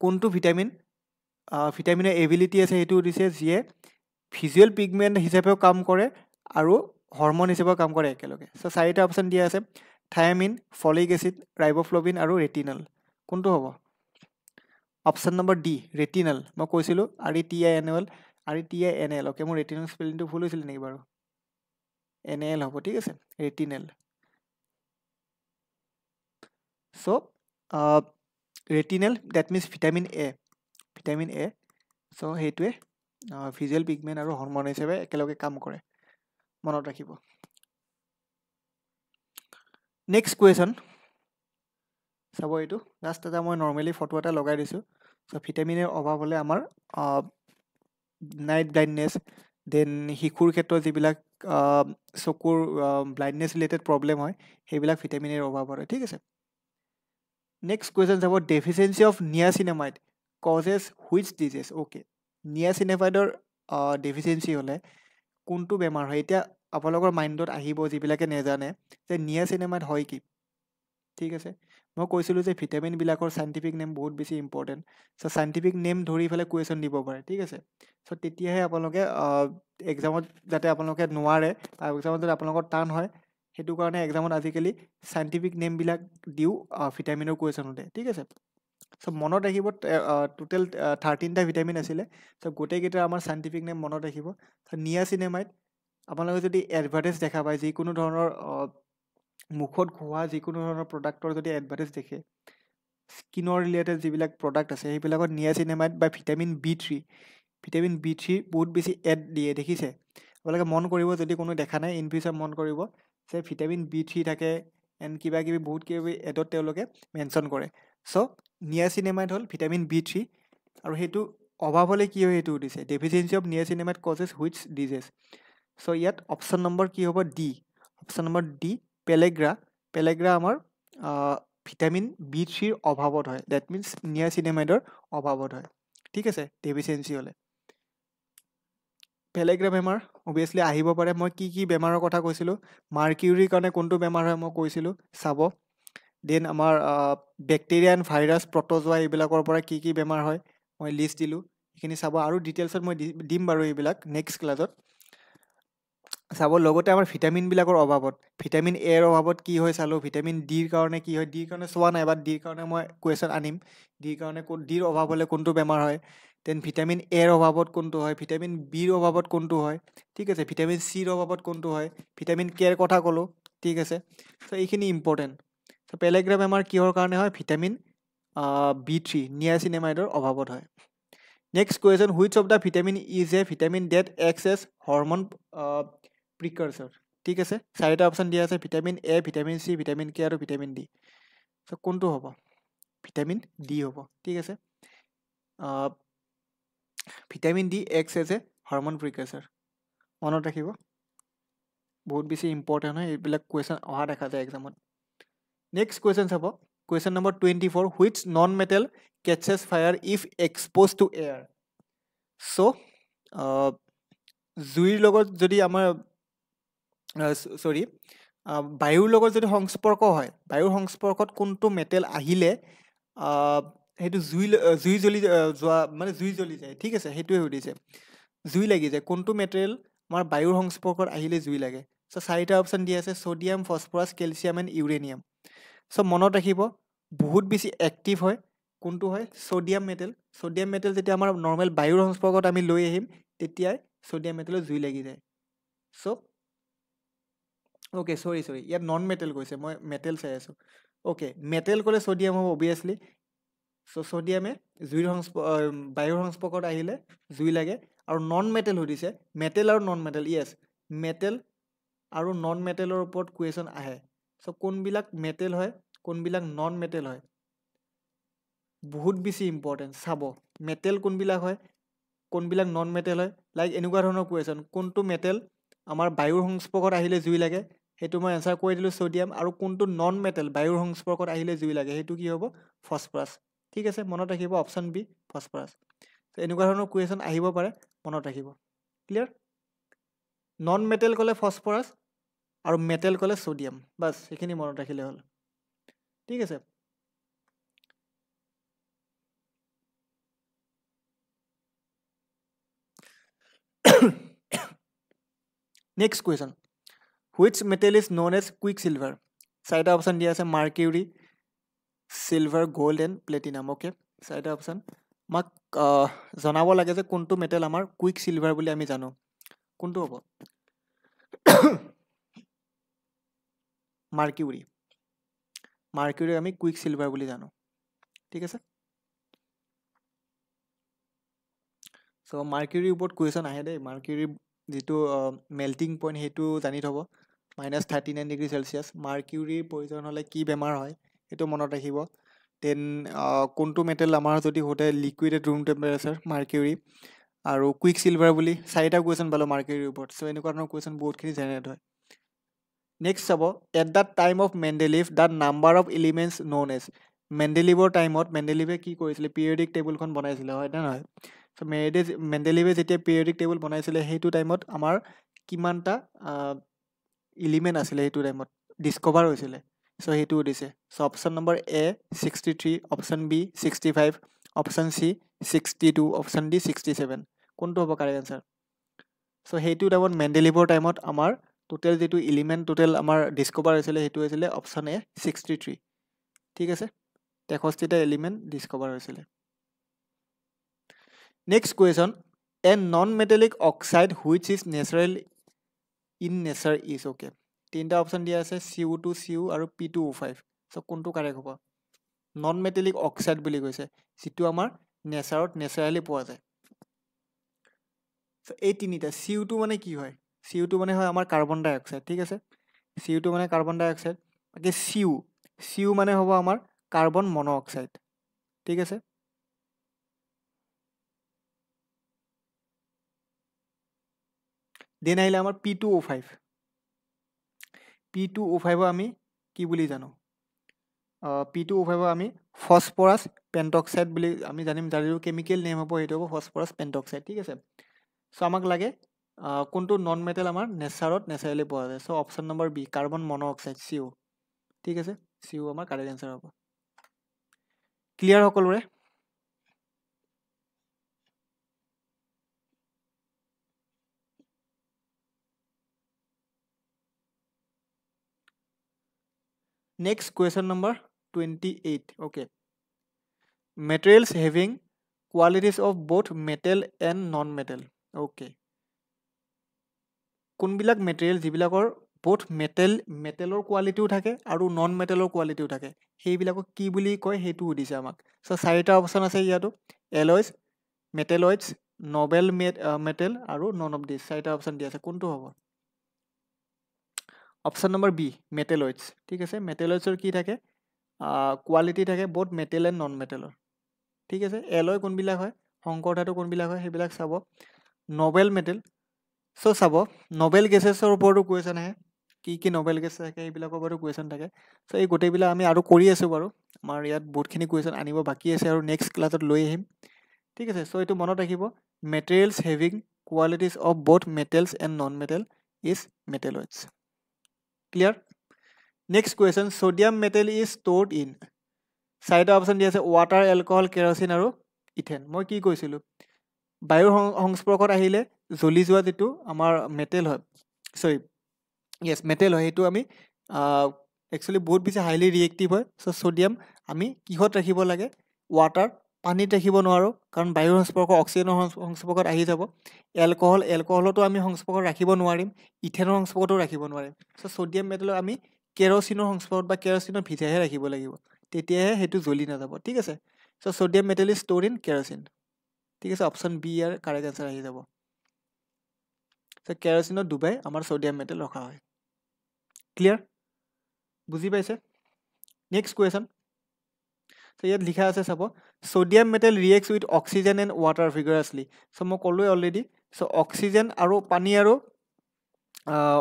কোনটো ভিটামিনৰ এবিলিটি আছে সেইটো সুধিছে যিয়ে ভিজুৱেল পিগমেণ্ট হিচাপেও কাম কৰে আৰু হৰমন হিচাপেও কাম কৰে একেলগে চ' চাৰিটা অপশ্যন দিয়া আছে থায়ামিন ফলিক এচিড ৰাইবফ্লভিন আৰু ৰেটিনল কোনটো হ'ব অপশ্যন নম্বৰ ডি ৰেটিনল মই কৈছিলোঁ RETINAL অ'কে মোৰ ৰেটিনল স্পেলিংটো ভুল হৈছিলে নেকি বাৰু NAL হ'ব ঠিক আছে retinal so' retinal that means vitamin A so' সেইটোৱে ভিজুৱেল পিগমেণ্ট আৰু হৰমন হিচাপে একেলগে কাম কৰে মনত ৰাখিব নেক্সট কুৱেশ্যন চাব এইটো জাষ্ট এটা মই নৰ্মেলি ফটো এটা লগাই দিছোঁ চ' ভিটামিনৰ অভাৱ হ'লে আমাৰ নাইট ব্লাইণ্ডনেছ দেন শিশুৰ ক্ষেত্ৰত যিবিলাক চকুৰ ব্লাইণ্ডনেছ ৰিলেটেড প্ৰব্লেম হয় সেইবিলাক ভিটামিনৰ অভাৱত হয় ঠিক আছে নেক্সট কুৱেশ্যন চাব deficiency of niacinamide causes which disease okay নিয়াচিনামাইডৰ ডেফিচিয়েঞ্চি হ'লে কোনটো বেমাৰ হয় এতিয়া আপোনালোকৰ মাইণ্ডত আহিব যিবিলাকে নেজানে যে নিয়াচিনামাইড হয় কি ঠিক আছে মই কৈছিলোঁ যে ভিটামিনবিলাকৰ চাইণ্টিফিক নেম বহুত বেছি ইম্পৰ্টেণ্ট চ' চাইণ্টিফিক নেম ধৰি পেলাই কুৱেশ্যন দিব পাৰে ঠিক আছে চ' তেতিয়াহে আপোনালোকে এক্সামত যাতে আপোনালোকে নোৱাৰে আৰু এক্সামত যাতে আপোনালোকৰ টান হয় সেইটো কাৰণে এক্সামত আজিকালি চাইণ্টিফিক নেমবিলাক দিও ভিটামিনৰ কুৱেশ্যন সোধে ঠিক আছে চ' মনত ৰাখিব টোটেল 13টা ভিটামিন আছিলে চ' গোটেইকেইটা আমাৰ চাইণ্টিফিক নেম মনত ৰাখিব চ' নিয়াচিনামাইড আপোনালোকে যদি এডভাৰ্টাইজ দেখা পায় যিকোনো ধৰণৰ মুখত ঘঁহা যিকোনো ধৰণৰ প্ৰডাক্টৰ যদি এডভাৰ্টাইজ দেখে স্কিনৰ ৰিলেটেড যিবিলাক প্ৰডাক্ট আছে সেইবিলাকত নিয়াচিনামাইড বা ভিটামিন B3 বহুত বেছি এড দিয়ে দেখিছে আপোনালোকে মন কৰিব যদি কোনো দেখা নাই ইন ফিউচাৰ মন কৰিব যে ভিটামিন B3 থাকে এণ্ড কিবা কিবি বহুত কিবি এডত তেওঁলোকে মেনশ্যন কৰে চ' নিয়াচিনামাইড হ'ল ভিটামিন B3 আৰু সেইটো অভাৱ হ'লে কি হয় সেইটো সুধিছে deficiency of niacinamide causes which disease so' ইয়াত অপশ্যন নম্বৰ কি হ'ব D option number D pellagra আমাৰ ভিটামিন B3ৰ অভাৱত হয় ডেট মিনছ নিয়াচিনামাইডৰ অভাৱত হয় ঠিক আছে ডেফিচিয়েঞ্চি হ'লে পেলেগ্ৰা বেমাৰ অভিয়াছলি আহিব পাৰে মই কি বেমাৰৰ কথা কৈছিলোঁ মাৰ্কিউৰীৰ কাৰণে কোনটো বেমাৰ হয় মই কৈছিলোঁ চাব দেন আমাৰ বেক্টেৰিয়া এণ্ড ভাইৰাছ প্ৰটজোৱা এইবিলাকৰ পৰা কি বেমাৰ হয় মই লিষ্ট দিলোঁ সেইখিনি চাব আৰু ডিটেইলছত মই দিম বাৰু এইবিলাক নেক্সট ক্লাছত চাব লগতে আমাৰ ভিটামিনবিলাকৰ অভাৱত ভিটামিন এৰ অভাৱত কি হয় চালোঁ ভিটামিন ডিৰ কাৰণে কি হয় ডিৰ কাৰণে চোৱা নাই বাট ডিৰ কাৰণে মই কুৱেশ্যন আনিম ডিৰ কাৰণে ডিৰ অভাৱ হ'লে কোনটো বেমাৰ হয় দেন ভিটামিন এৰ অভাৱত কোনটো হয় ভিটামিন বিৰ অভাৱত কোনটো হয় ঠিক আছে ভিটামিন চিৰ অভাৱত কোনটো হয় ভিটামিন কেৰ কথা ক'লোঁ ঠিক আছে চ' এইখিনি ইম্পৰ্টেণ্ট চ' পেলেগ্ৰা বেমাৰ কিহৰ কাৰণে হয় ভিটামিন B3 নিয়াচিনেমাইডৰ অভাৱত হয় next question which of the vitamin is a vitamin that acts as hormone precursor ঠিক আছে চাৰিটা অপশ্যন দিয়া আছে vitamin A vitamin C vitamin K আৰু ভিটামিন ডি চ' কোনটো হ'ব ভিটামিন ডি হ'ব ঠিক আছে vitamin D acts as a hormone precursor মনত ৰাখিব বহুত বেছি ইম্পৰ্টেণ্ট হয় এইবিলাক কুৱেশ্যন অহা দেখা যায় এক্সামত নেক্সট কুৱেশ্যন চাব question number 24 which non metal catches fire if expose to air so' জুইৰ লগত যদি আমাৰ চৰি বায়ুৰ লগত যদি সংস্পৰ্ক হয় বায়ুৰ সংস্পৰ্কত কোনটো মেটেল আহিলে সেইটো জুই জ্বলি যোৱা মানে জুই জ্বলি যায় ঠিক আছে সেইটোৱে সুধিছে জুই লাগি যায় কোনটো মেটেৰিয়েল আমাৰ বায়ুৰ সংস্পৰ্কত আহিলে জুই লাগে চ' চাৰিটা অপশ্যন দিয়া আছে sodium phosphorus calcium and uranium so' মনত ৰাখিব বহুত বেছি এক্টিভ হয় কোনটো হয় ছ'ডিয়াম মেটেল যেতিয়া আমাৰ নৰ্মেল বায়ুৰ সংস্পৰ্কত আমি লৈ আহিম তেতিয়াই ছ'ডিয়াম মেটেলত জুই লাগি যায় চ' অ'কে চৰি ইয়াত নন মেটেল কৈছে মই মেটেল চাই আছোঁ অ'কে মেটেল ক'লে ছ'ডিয়াম হ'ব অভিয়াছলি চ' ছ'ডিয়ামে বায়ুৰ সংস্পৰ্কত আহিলে জুই লাগে আৰু নন মেটেল সুধিছে মেটেল আৰু নন মেটেল য়েছ মেটেল আৰু নন মেটেলৰ ওপৰত কুৱেশ্যন আহে চ' কোনবিলাক মেটেল হয় কোনবিলাক নন মেটেল হয় বহুত বেছি ইম্পৰ্টেণ্ট চাব মেটেল কোনবিলাক হয় কোনবিলাক নন মেটেল হয় লাইক এনেকুৱা ধৰণৰ কুৱেশ্যন কোনটো মেটেল আমাৰ বায়ুৰ সংস্পৰ্কত আহিলে জুই লাগে সেইটো মই এনচাৰ কৰি দিলোঁ ছ'ডিয়াম আৰু কোনটো নন মেটেল বায়ুৰ সংস্পৰ্কত আহিলে জুই লাগে সেইটো কি হ'ব ফছফৰাছ ঠিক আছে মনত ৰাখিব অপশ্যন বি ফছফৰাছ এনেকুৱা ধৰণৰ কুৱেশ্যন আহিব পাৰে মনত ৰাখিব ক্লিয়াৰ নন মেটেল ক'লে ফছফৰাছ আৰু মেটেল ক'লে ছ'ডিয়াম বাছ সেইখিনি মনত ৰাখিলে হ'ল ঠিক আছে next question which metal is known as quick silver চাৰিটা অপশ্যন দিয়া আছে mercury silver gold and platinum okay চাৰিটা অপশ্যন আমাক জনাব লাগে যে কোনটো মেটেল আমাৰ কুইক চিলভাৰ বুলি আমি জানো কোনটো হ'ব মাৰ্কিউৰি আমি কুইক চিলভাৰ বুলি জানো ঠিক আছে চ' মাৰ্কিউৰিৰ ওপৰত কুৱেশ্যন আহে দেই মাৰ্কিউৰিৰ যিটো মেল্টিং পইণ্ট সেইটো জানি থ'ব -39°C মাৰ্কিউৰিৰ প্ৰয়োজন হ'লে কি বেমাৰ হয় সেইটো মনত ৰাখিব দেন কোনটো মেটেল আমাৰ যদি সোধে liquid at room temperature mercury আৰু কুইক চিলভাৰ বুলি চাৰিটা কুৱেশ্যন পালোঁ মাৰ্কিউৰিৰ ওপৰত চ' এনেকুৱা ধৰণৰ কুৱেশ্যন বহুতখিনি জেনেৰেট হয় নেক্সট চাব at the time of Mendeleev the number of elements known as মেণ্ডেলিভৰ টাইমত মেণ্ডেলিভে কি কৰিছিলে পিৰিয়ডিক টেবুলখন বনাইছিলে হয় নে নহয় চ' মেণ্ডেলিভে যেতিয়া পিৰিয়ডিক টেবুল বনাইছিলে সেইটো টাইমত আমাৰ কিমানটা এলিমেণ্ট আছিলে সেইটো টাইমত ডিছকভাৰ হৈছিলে চ' সেইটো সুধিছে so' option number A 63 option B 65 option C 62 option D 67 কোনটো হ'ব কাৰেক্ট এনচাৰ চ' সেইটো টাইমত মেণ্ডেলিভৰ টাইমত আমাৰ টোটেল যিটো এলিমেণ্ট টোটেল আমাৰ ডিছকভাৰ হৈছিলে সেইটো হৈছিলে অপশ্যন এ 63 ঠিক আছে 63টা এলিমেণ্ট ডিছকভাৰ হৈছিলে next question A non metallic oxide which is natural in nature is okay তিনিটা অপশ্যন দিয়া আছে CO2 CO আৰু P2O5 চ' কোনটো কাৰেক্ট হ'ব নন মেটেলিক অক্সাইড বুলি কৈছে যিটো আমাৰ নেচাৰত নেচাৰেলি পোৱা যায় চ' এই তিনিটা CO2 মানে কি হয় CO2 মানে হয় আমাৰ কাৰ্বন ডাই অক্সাইড ঠিক আছে CO2 মানে কাৰ্বন ডাই অক্সাইড বাকী CO মানে হ'ব আমাৰ কাৰ্বন মন' অক্সাইড ঠিক আছে দেন আহিলে আমাৰ P2O5 আমি কি বুলি জানো P2O5 আমি ফছফৰাছ পেণ্টক্সাইড বুলি আমি জানিম যাৰ যিটো কেমিকেল নেম হ'ব সেইটো হ'ব ফছফৰাছ পেণ্টক্সাইড ঠিক আছে চ' আমাক লাগে কোনটো নন মেটেল আমাৰ নেচাৰত নেচাৰেলি পোৱা যায় চ' অপশ্যন নম্বৰ বি কাৰ্বন মন' অক্সাইড CO ঠিক আছে CO আমাৰ কাৰেক্ট এনচাৰ হ'ব ক্লিয়াৰ সকলোৰে Next question number 28. Okay. Materials having qualities of both metal and non-metal. Okay. কোনবিলাক মেটেৰিয়েল যিবিলাকৰ both মেটেলৰ কোৱালিটিও থাকে আৰু নন মেটেলৰ কোৱালিটিও থাকে সেইবিলাকক কি বুলি কয় সেইটো সুধিছে আমাক সো চাৰিটা অপচন আছে ইয়াতো এলয়ছ মেটেলয়েডছ নবেল মেটেল আৰু নন অফ দিছ চাৰিটা অপচন দিয়া আছে কোনটো হ'ব অপচন নম্বৰ বি মেটেলয়েডছ ঠিক আছে মেটেলয়েডছৰ কি থাকে কোৱালিটি থাকে both মেটেল এণ্ড নন মেটেলৰ ঠিক আছে এলয় কোনবিলাক হয় শংকৰ ধাতু কোনবিলাক হয় সেইবিলাক চাব নবেল মেটেল সো চাব নবেল গেছেছৰ ওপৰতো কুৱেশ্যন আহে কি নবেল গেছ থাকে এইবিলাকৰ ওপৰতো কুৱেশ্যন থাকে সো এই গোটেইবিলাক আমি আৰু কৰি আছোঁ বাৰু আমাৰ ইয়াত বহুতখিনি কুৱেশ্যন আনিব বাকী আছে আৰু নেক্সট ক্লাছত লৈ আহিম ঠিক আছে সো এইটো মনত ৰাখিব materials having qualities of both metals and non-metal is metalloids clear next question sodium metal is stored in চাৰিটা অপচন দিয়া আছে water alcohol kerosene আৰু ইথেন মই কি কৈছিলোঁ বায়ুৰ সংস্পৰ্শত আহিলে জ্বলি যোৱা যেটো আমাৰ মেটেল হয় সৰি yes মেটেল হয় সেইটো আমি একচুয়ালি বহুত বেছি হাইলি ৰিএক্টিভ হয় সো সোডিয়াম আমি কিহত ৰাখিব লাগে ওয়াটাৰ পানীত ৰাখিব নোৱাৰো কাৰণ বায়ুৰ সংস্পৰ্শ অক্সিজেনৰ সংস্পৰ্শত আহি যাব এলকহলতো আমি সংস্পৰ্শত ৰাখিব নোৱাৰিম ইথেনৰ সংস্পৰ্শতো ৰাখিব নোৱাৰিম সো সোডিয়াম মেটেল আমি কেৰোচিনৰ সংস্পৰ্শত বা কেৰোচিনৰ ভিতৰহে ৰাখিব লাগিব তেতিয়াহে হেতু জ্বলি নাযাব ঠিক আছে so sodium metal is stored in kerosene ঠিক আছে অপচন বি ইয়াৰ কাৰেক্ট আনসাৰ আহি যাব সো কেৰোচিনত ডুবাই আমাৰ সোডিয়াম মেটেল ৰখা হয় ক্লিয়াৰ বুজি পাইছে নেক্সট কোৱেশ্যন সো ইয়াত লিখা আছে চাব sodium metal reacts with oxygen and water vigorously so মই ক'লোৱে অলৰেডি সো অক্সিজেন আৰু পানী আৰু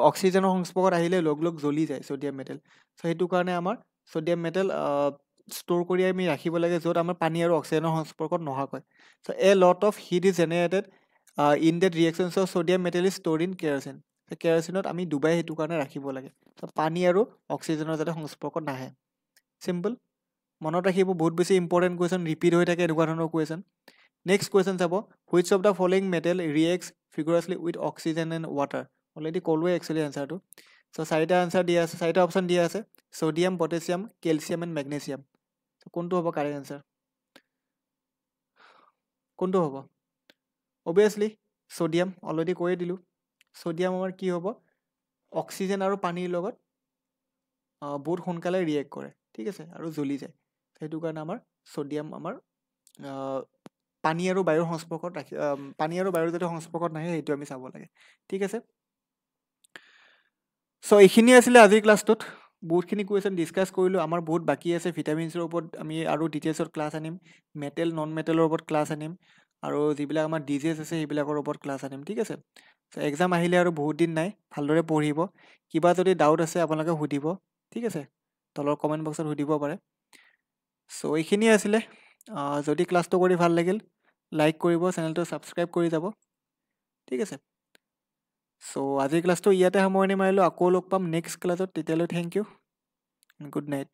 অক্সিজেনৰ সংস্পৰ্শত আহিলে লগ জ্বলি যায় সোডিয়াম মেটেল সো সেইটো কাৰণে আমাৰ সোডিয়াম মেটেল ষ্ট'ৰ কৰি আমি ৰাখিব লাগে য'ত আমাৰ পানী আৰু অক্সিজেনৰ সংস্পৰ্শত নহাকৈ so a lot of heat is generated in that reaction so sodium metal is store in kerosene কেৰোচিনত আমি ডুবাই সেইটো কাৰণে ৰাখিব লাগে সো পানী আৰু অক্সিজেনৰ যাতে সংস্পৰ্শত নাহে চিম্পল মনত ৰাখিব বহুত বেছি ইম্পৰ্টেণ্ট কুৱেশ্যন ৰিপিট হৈ থাকে এনেকুৱা ধৰণৰ কুৱেশ্যন নেক্সট কুৱেশ্যন চাব which of the following metal reacts vigorously with oxygen and water already ক'লোৱে একচুৱেলি এনচাৰটো সো চাৰিটা আনচাৰ দিয়া আছে চাৰিটা অপচন দিয়া আছে sodium potassium calcium and magnesium কোনটো হ'ব কাৰেক্ট আনচাৰ কোনটো হ'ব অবভিয়াছলি সোডিয়াম অলৰেডি কৈয়ে দিলোঁ সোডিয়াম আমাৰ কি হ'ব অক্সিজেন আৰু পানীৰ লগত বহুত সোনকালে ৰিয়েক্ট কৰে ঠিক আছে আৰু জ্বলি যায় সেইটো কাৰণে আমাৰ সোডিয়াম আমাৰ পানী আৰু বায়ুৰ সংস্পৰ্শত ৰাখি পানী আৰু বায়ুৰ যাতে সংস্পৰ্শত নাহে সেইটো আমি চাব লাগে ঠিক আছে সো এইখিনি আছিলে আজিৰ ক্লাছটোত বহুতখিনি কুৱেশ্যন ডিছকাছ কৰিলোঁ আমাৰ বহুত বাকী আছে ভিটামিনছৰ ওপৰত আমি আৰু ডিটেইলছত ক্লাছ আনিম মেটেল নন মেটেলৰ ওপৰত ক্লাছ আনিম আৰু যিবিলাক আমাৰ ডিজেছ আছে সেইবিলাকৰ ওপৰত ক্লাছ আনিম ঠিক আছে সো এক্সাম আহিলে আৰু বহুত দিন নাই ভালদৰে পঢ়িব কিবা যদি ডাউট আছে আপোনালোকে সুধিব ঠিক আছে তলৰ কমেণ্ট বক্সত সুধিব পাৰে সো এইখিনি আছিলে যদি ক্লাছটো কৰি ভাল লাগিল লাইক কৰিব চেনেলটো ছাবস্ক্ৰাইব কৰি যাব ঠিক আছে সো আজিৰ ক্লাছটো ইয়াতে সামৰণি মাৰিলোঁ আকৌ লগ পাম নেক্সট ক্লাছত তেতিয়ালৈ থেংক ইউ গুড নাইট